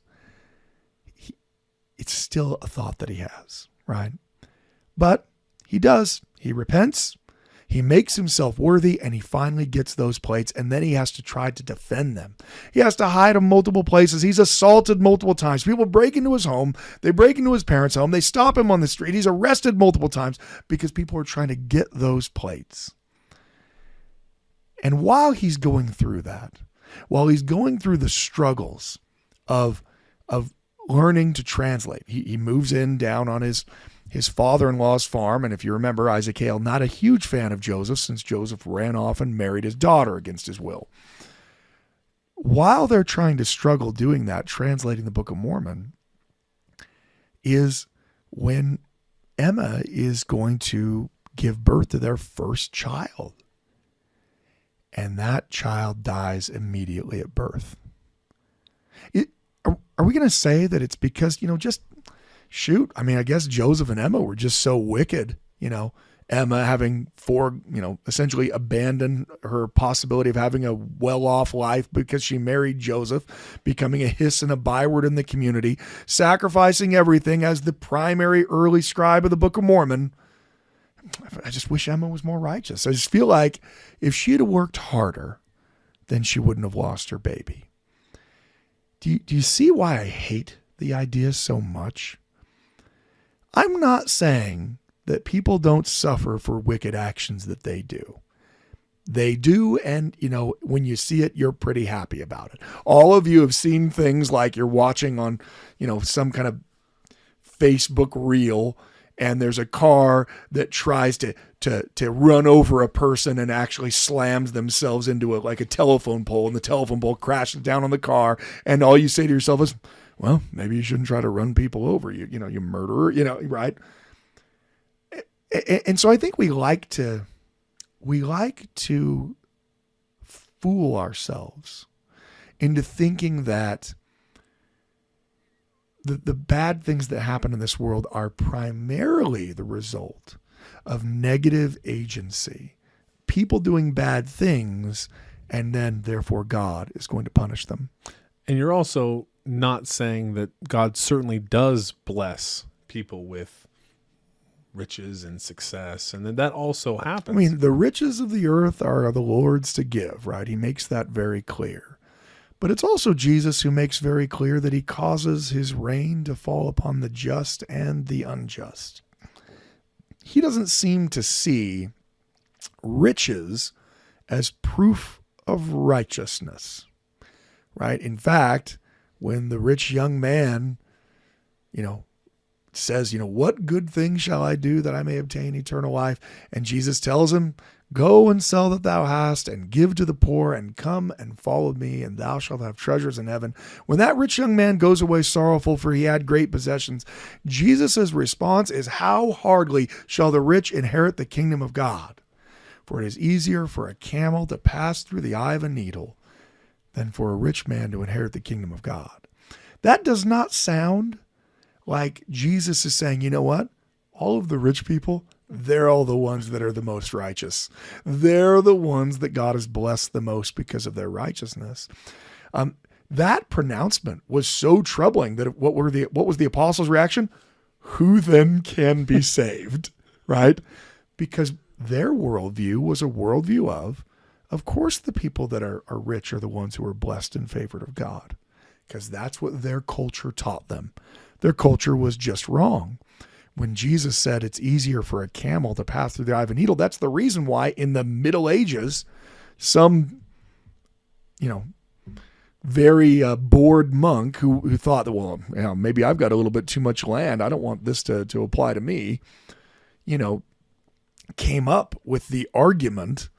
it's still a thought that he has, right? But he does. He repents. He makes himself worthy, and he finally gets those plates, and then he has to try to defend them. He has to hide them multiple places. He's assaulted multiple times. People break into his home. They break into his parents' home. They stop him on the street. He's arrested multiple times because people are trying to get those plates. And while he's going through that, while he's going through the struggles of learning to translate, he moves in down on his father-in-law's farm. And if you remember, Isaac Hale, not a huge fan of Joseph, since Joseph ran off and married his daughter against his will. While they're trying to struggle doing that, translating the Book of Mormon, is when Emma is going to give birth to their first child. And that child dies immediately at birth. Are we going to say that it's because, shoot, I guess Joseph and Emma were just so wicked, Emma having essentially abandoned her possibility of having a well-off life because she married Joseph, becoming a hiss and a byword in the community, sacrificing everything as the primary early scribe of the Book of Mormon. I just wish Emma was more righteous. I just feel like if she had worked harder, then she wouldn't have lost her baby. Do you see why I hate the idea so much? I'm not saying that people don't suffer for wicked actions that they do. They do, and, when you see it, you're pretty happy about it. All of you have seen things like you're watching on, some kind of Facebook reel, and there's a car that tries to run over a person and actually slams themselves into a telephone pole, and the telephone pole crashes down on the car, and all you say to yourself is, well, maybe you shouldn't try to run people over, you murderer, right? And so I think we like to fool ourselves into thinking that the bad things that happen in this world are primarily the result of negative agency, people doing bad things, and then therefore God is going to punish them. And you're also not saying that God certainly does bless people with riches and success, and that also happens. The riches of the earth are the Lord's to give, right? He makes that very clear. But it's also Jesus who makes very clear that he causes his rain to fall upon the just and the unjust. He doesn't seem to see riches as proof of righteousness, right? In fact, when the rich young man, says, what good thing shall I do that I may obtain eternal life? And Jesus tells him, go and sell that thou hast and give to the poor and come and follow me, and thou shalt have treasures in heaven. When that rich young man goes away sorrowful, for he had great possessions, Jesus' response is, how hardly shall the rich inherit the kingdom of God? For it is easier for a camel to pass through the eye of a needle than for a rich man to inherit the kingdom of God. That does not sound like Jesus is saying, you know what? All of the rich people, they're all the ones that are the most righteous. They're the ones that God has blessed the most because of their righteousness. That pronouncement was so troubling that what was the apostles' reaction? Who then can be saved, right? Because their worldview was a worldview of course, the people that are rich are the ones who are blessed and favored of God, because that's what their culture taught them. Their culture was just wrong. When Jesus said it's easier for a camel to pass through the eye of a needle, that's the reason why in the Middle Ages, some, very bored monk who thought that, well, maybe I've got a little bit too much land. I don't want this to apply to me, came up with the argument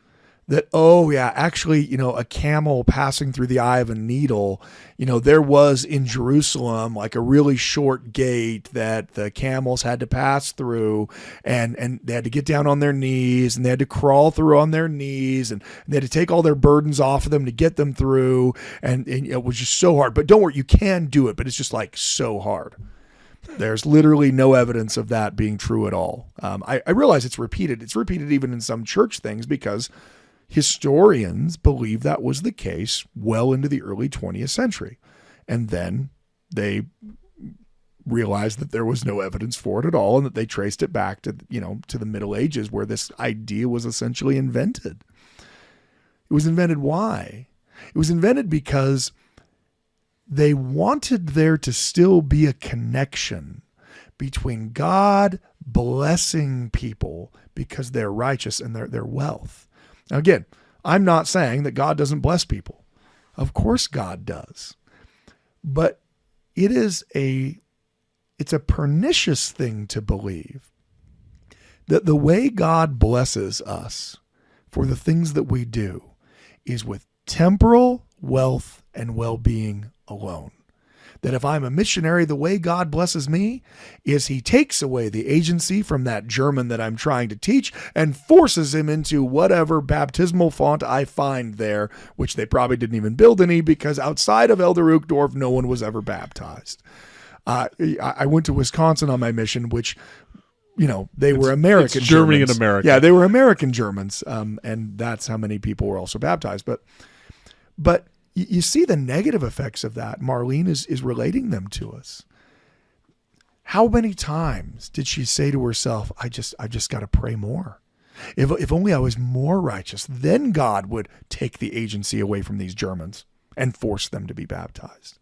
that, actually, a camel passing through the eye of a needle, there was in Jerusalem like a really short gate that the camels had to pass through, and they had to get down on their knees, and they had to crawl through on their knees, and they had to take all their burdens off of them to get them through, and it was just so hard. But don't worry, you can do it, but it's just like so hard. There's literally no evidence of that being true at all. I realize it's repeated. It's repeated even in some church things because historians believe that was the case well into the early 20th century. And then they realized that there was no evidence for it at all, and that they traced it back to, to the Middle Ages, where this idea was essentially invented. It was invented why? It was invented because they wanted there to still be a connection between God blessing people because they're righteous and their wealth. Now, again, I'm not saying that God doesn't bless people. Of course God does. But it's a pernicious thing to believe that the way God blesses us for the things that we do is with temporal wealth and well-being alone. That if I'm a missionary, the way God blesses me is he takes away the agency from that German that I'm trying to teach and forces him into whatever baptismal font I find there, which they probably didn't even build any because outside of Elder Uchtdorf, no one was ever baptized. I went to Wisconsin on my mission, which, they were American it's Germany Germans. and America. Yeah, they were American Germans. And that's how many people were also baptized. But you see the negative effects of that. Marlene is relating them to us. How many times did she say to herself, I just got to pray more. If only I was more righteous, then God would take the agency away from these Germans and force them to be baptized.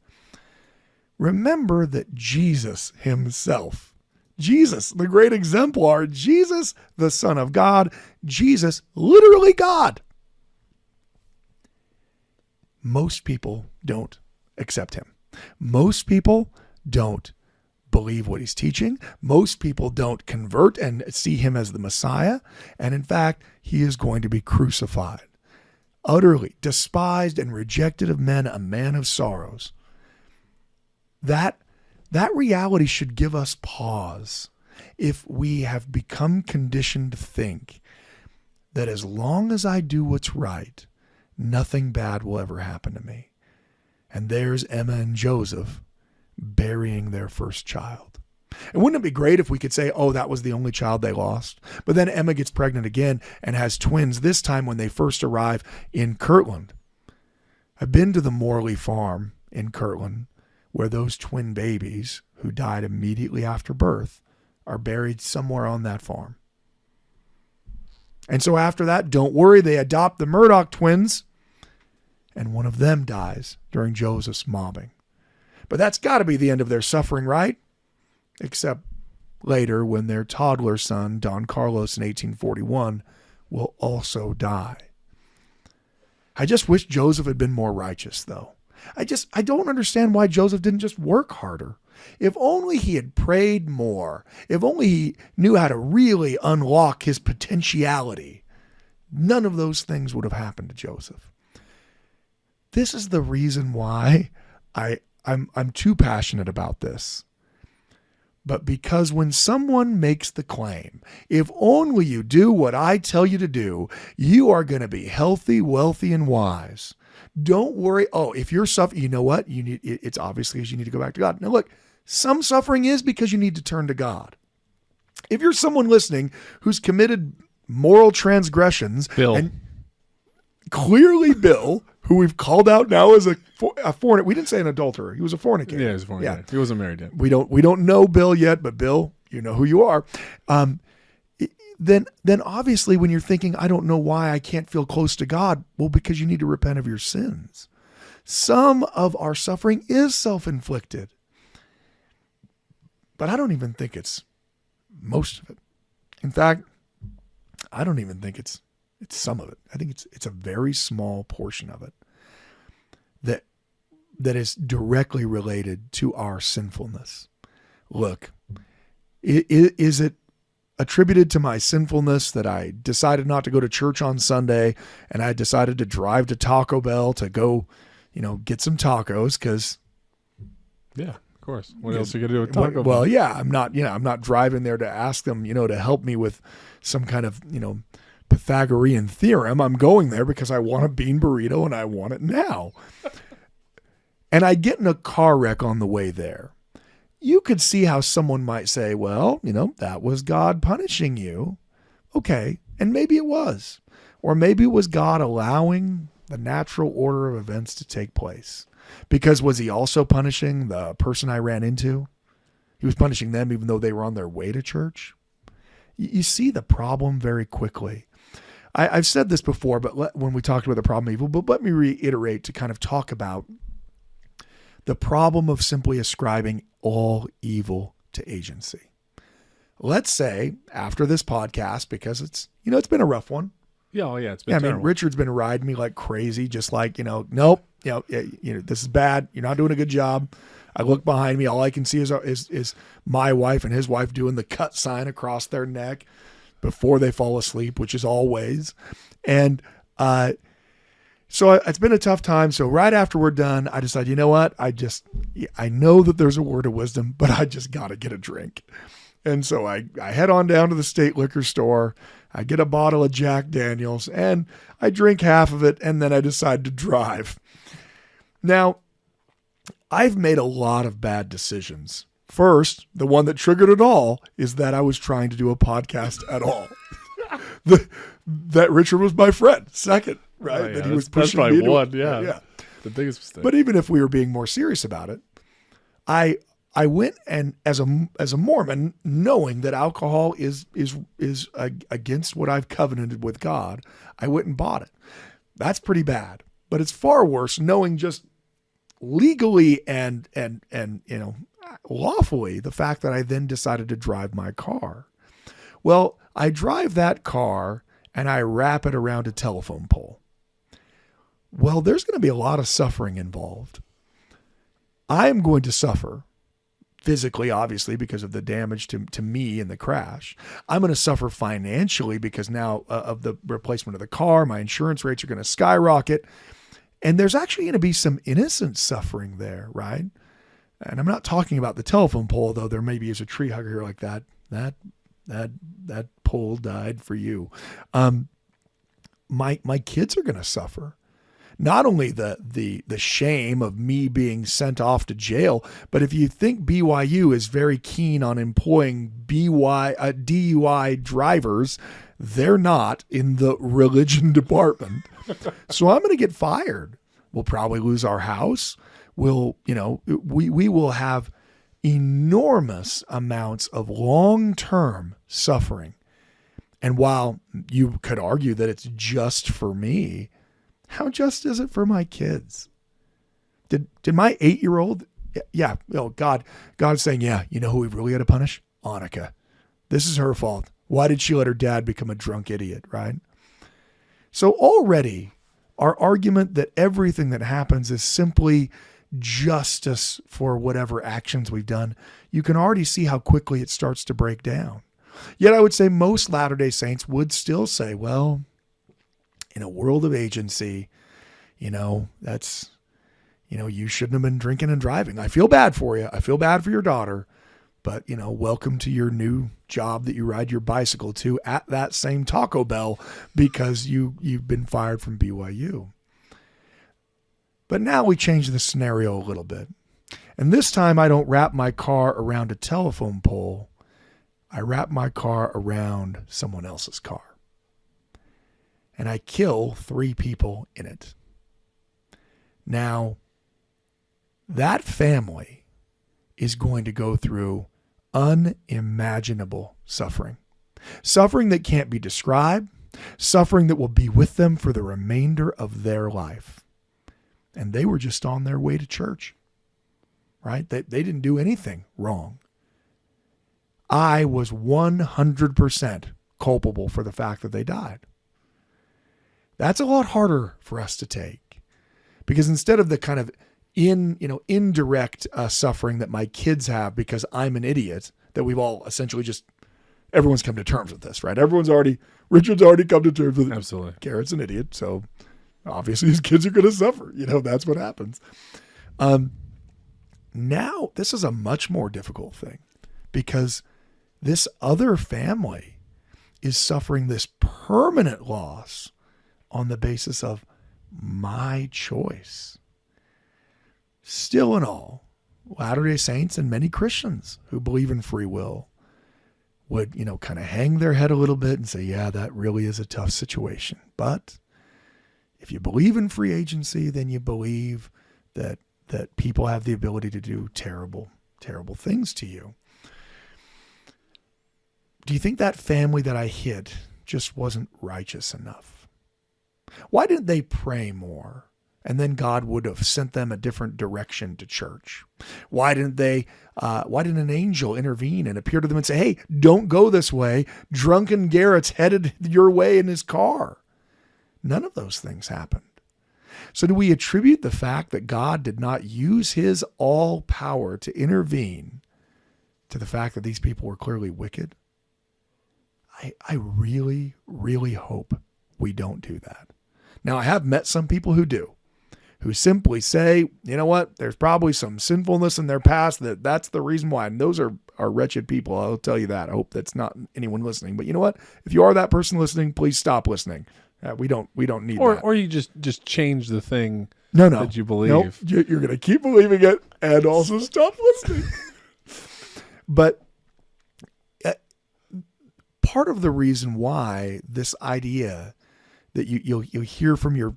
Remember that Jesus himself, Jesus, the great exemplar, Jesus, the Son of God, Jesus, literally God. Most people don't accept him. Most people don't believe what he's teaching. Most people don't convert and see him as the Messiah. And in fact, he is going to be crucified. Utterly despised and rejected of men, a man of sorrows. That reality should give us pause if we have become conditioned to think that as long as I do what's right, nothing bad will ever happen to me. And there's Emma and Joseph burying their first child. And wouldn't it be great if we could say, that was the only child they lost? But then Emma gets pregnant again and has twins, this time when they first arrive in Kirtland. I've been to the Morley farm in Kirtland, where those twin babies who died immediately after birth are buried somewhere on that farm. And so after that, don't worry, they adopt the Murdoch twins, and one of them dies during Joseph's mobbing. But that's got to be the end of their suffering, right? Except later when their toddler son, Don Carlos in 1841, will also die. I just wish Joseph had been more righteous, though. I don't understand why Joseph didn't just work harder. If only he had prayed more. If only he knew how to really unlock his potentiality. None of those things would have happened to Joseph. This is the reason why I'm too passionate about this. But because when someone makes the claim, if only you do what I tell you to do, you are going to be healthy, wealthy, and wise. Don't worry. If you're suffering, you know what? It's obviously because you need to go back to God. Now look, some suffering is because you need to turn to God. If you're someone listening who's committed moral transgressions, Bill. and clearly Bill, who we've called out now as a fornicator. We didn't say an adulterer. He was a fornicator. Yeah, he's a fornicator. He wasn't married yet. We don't know Bill yet, but Bill, you know who you are. Then obviously when you're thinking, I don't know why I can't feel close to God, well, because you need to repent of your sins. Some of our suffering is self-inflicted, but I don't even think it's most of it. In fact, I don't even think it's some of it. I think it's a very small portion of it that is directly related to our sinfulness. Look, is it attributed to my sinfulness that I decided not to go to church on Sunday and I decided to drive to Taco Bell to go, get some tacos? Because yeah, of course. What else are you gonna do with Taco Bell? Well, yeah, I'm not driving there to ask them, to help me with some kind of, Pythagorean theorem. I'm going there because I want a bean burrito and I want it now. And I get in a car wreck on the way there. You could see how someone might say, well, that was God punishing you. Okay. And maybe it was. Or maybe it was God allowing the natural order of events to take place. Because was he also punishing the person I ran into? He was punishing them even though they were on their way to church. You see the problem very quickly. I've said this before, but when we talked about the problem of evil, but let me reiterate to kind of talk about the problem of simply ascribing all evil to agency. Let's say after this podcast, because it's been a rough one. Yeah, oh yeah, it's been terrible. Richard's been riding me like crazy, just like, nope, this is bad. You're not doing a good job. I look behind me. All I can see is my wife and his wife doing the cut sign across their neck before they fall asleep, which is always. And so it's been a tough time. So right after we're done, I decided, you know what? I know that there's a word of wisdom, but I just got to get a drink. And so I head on down to the state liquor store. I get a bottle of Jack Daniels and I drink half of it. And then I decide to drive. Now, I've made a lot of bad decisions. First, the one that triggered it all is that I was trying to do a podcast at all. That Richard was my friend. Second, right? Oh, yeah, that he was that's pushing probably me one. to, Yeah. The biggest mistake. But even if we were being more serious about it, I went and as a Mormon, knowing that alcohol is against what I've covenanted with God, I went and bought it. That's pretty bad. But it's far worse knowing just legally and lawfully the fact that I then decided to drive my car. Well, I drive that car and I wrap it around a telephone pole. Well, there's going to be a lot of suffering involved. I'm going to suffer physically, obviously, because of the damage to me in the crash. I'm going to suffer financially because now of the replacement of the car, my insurance rates are going to skyrocket. And there's actually going to be some innocent suffering there, right? And I'm not talking about the telephone pole, though there maybe is a tree hugger here like that. That pole died for you. My kids are going to suffer. Not only the shame of me being sent off to jail, but if you think BYU is very keen on employing DUI drivers, they're not in the religion department. So I'm going to get fired. We'll probably lose our house. We will have enormous amounts of long-term suffering. And while you could argue that it's just for me, how just is it for my kids? Did my 8-year-old? Yeah. God's saying, yeah, you know who we really had to punish? Annika. This is her fault. Why did she let her dad become a drunk idiot, right? So already our argument that everything that happens is simply justice for whatever actions we've done, you can already see how quickly it starts to break down. Yet I would say most Latter-day Saints would still say, well, in a world of agency, that's, you shouldn't have been drinking and driving. I feel bad for you. I feel bad for your daughter, but welcome to your new job that you ride your bicycle to at that same Taco Bell because you've been fired from BYU. But now we change the scenario a little bit. And this time I don't wrap my car around a telephone pole. I wrap my car around someone else's car. And I kill 3 people in it. Now, that family is going to go through unimaginable suffering. Suffering that can't be described, suffering that will be with them for the remainder of their life. And they were just on their way to church, right? They didn't do anything wrong. I was 100% culpable for the fact that they died. That's a lot harder for us to take, because instead of the kind of indirect suffering that my kids have because I'm an idiot, that we've all essentially everyone's come to terms with this, right? Richard's already come to terms with it. Absolutely. Garrett's an idiot, so obviously his kids are going to suffer. That's what happens. Now, this is a much more difficult thing, because this other family is suffering this permanent loss on the basis of my choice. Still in all, Latter-day Saints and many Christians who believe in free will would, kind of hang their head a little bit and say, yeah, that really is a tough situation. But if you believe in free agency, then you believe that people have the ability to do terrible, terrible things to you. Do you think that family that I hit just wasn't righteous enough? Why didn't they pray more? And then God would have sent them a different direction to church. Why didn't an angel intervene and appear to them and say, hey, don't go this way. Drunken Garrett's headed your way in his car. None of those things happened. So do we attribute the fact that God did not use his all power to intervene to the fact that these people were clearly wicked? I really, really hope we don't do that. Now, I have met some people who do, who simply say, you know what, there's probably some sinfulness in their past that's the reason why. And those are wretched people. I'll tell you that. I hope that's not anyone listening. But you know what? If you are that person listening, please stop listening. We don't need that. Or you just change the thing no. that you believe. Nope. You're going to keep believing it and also stop listening. But part of the reason why this idea that you'll hear from your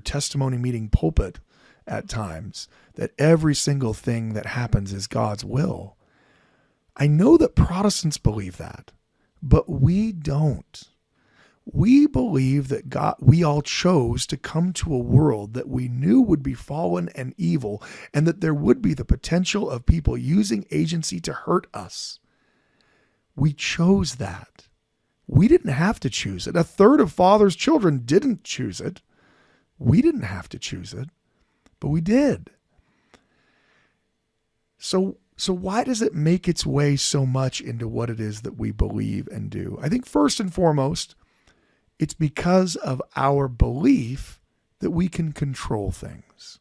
testimony meeting pulpit at times, that every single thing that happens is God's will. I know that Protestants believe that, but we don't. We believe that we all chose to come to a world that we knew would be fallen and evil, and that there would be the potential of people using agency to hurt us. We chose that. We didn't have to choose it. A third of Father's children didn't choose it. We didn't have to choose it, but we did. So why does it make its way so much into what it is that we believe and do? I think first and foremost, it's because of our belief that we can control things.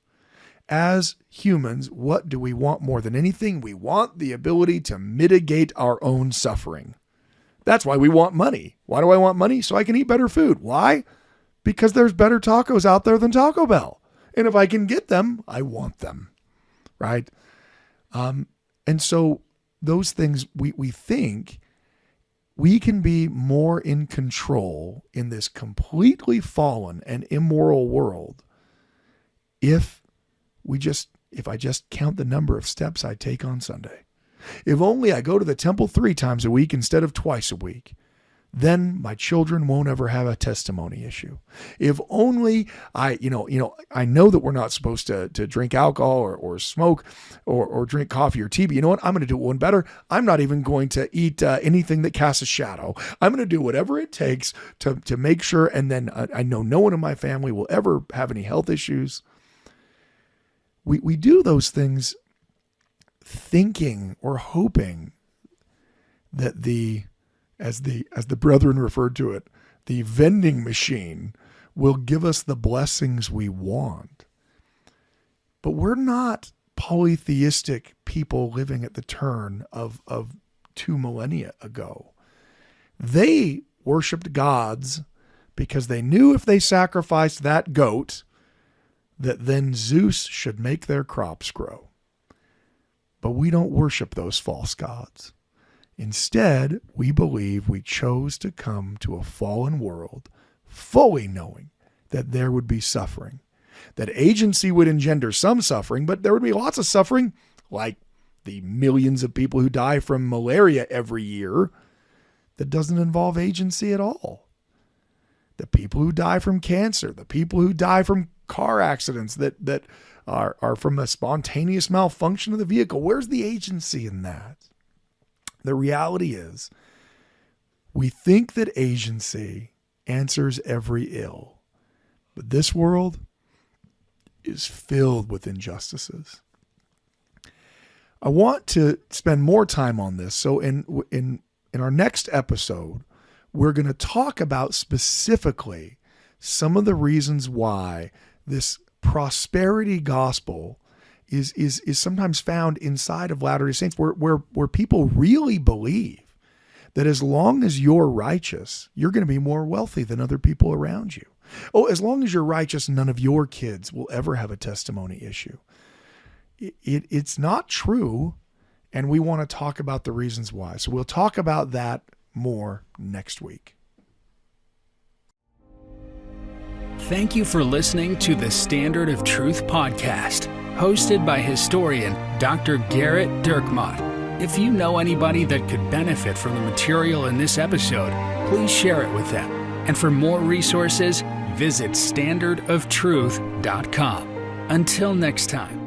As humans, what do we want more than anything? We want the ability to mitigate our own suffering. That's why we want money. Why do I want money? So I can eat better food. Why? Because there's better tacos out there than Taco Bell. And if I can get them, I want them, right? And so those things, we think we can be more in control in this completely fallen and immoral world if I just count the number of steps I take on Sunday. If only I go to the temple 3 times a week instead of twice a week, then my children won't ever have a testimony issue. If only I know that we're not supposed to drink alcohol or smoke or drink coffee or tea, but you know what? I'm going to do one better. I'm not even going to eat anything that casts a shadow. I'm going to do whatever it takes to make sure, and then I know no one in my family will ever have any health issues. We do those things thinking or hoping that as the brethren referred to it, the vending machine will give us the blessings we want. But we're not polytheistic people living at the turn of 2 millennia ago. They worshiped gods because they knew if they sacrificed that goat, that then Zeus should make their crops grow. But we don't worship those false gods. Instead, we believe we chose to come to a fallen world fully knowing that there would be suffering, that agency would engender some suffering, but there would be lots of suffering, like the millions of people who die from malaria every year, that doesn't involve agency at all. The people who die from cancer, the people who die from car accidents that are from a spontaneous malfunction of the vehicle. Where's the agency in that? The reality is, we think that agency answers every ill, but this world is filled with injustices. I want to spend more time on this. So in our next episode, we're going to talk about specifically some of the reasons why this prosperity gospel is sometimes found inside of Latter-day Saints, where people really believe that as long as you're righteous, you're going to be more wealthy than other people around you. Oh, as long as you're righteous, none of your kids will ever have a testimony issue. It's not true, and we want to talk about the reasons why. So we'll talk about that more next week. Thank you for listening to the Standard of Truth podcast, hosted by historian Dr. Garrett Dirkmott. If you know anybody that could benefit from the material in this episode, please share it with them. And for more resources, visit standardoftruth.com. Until next time.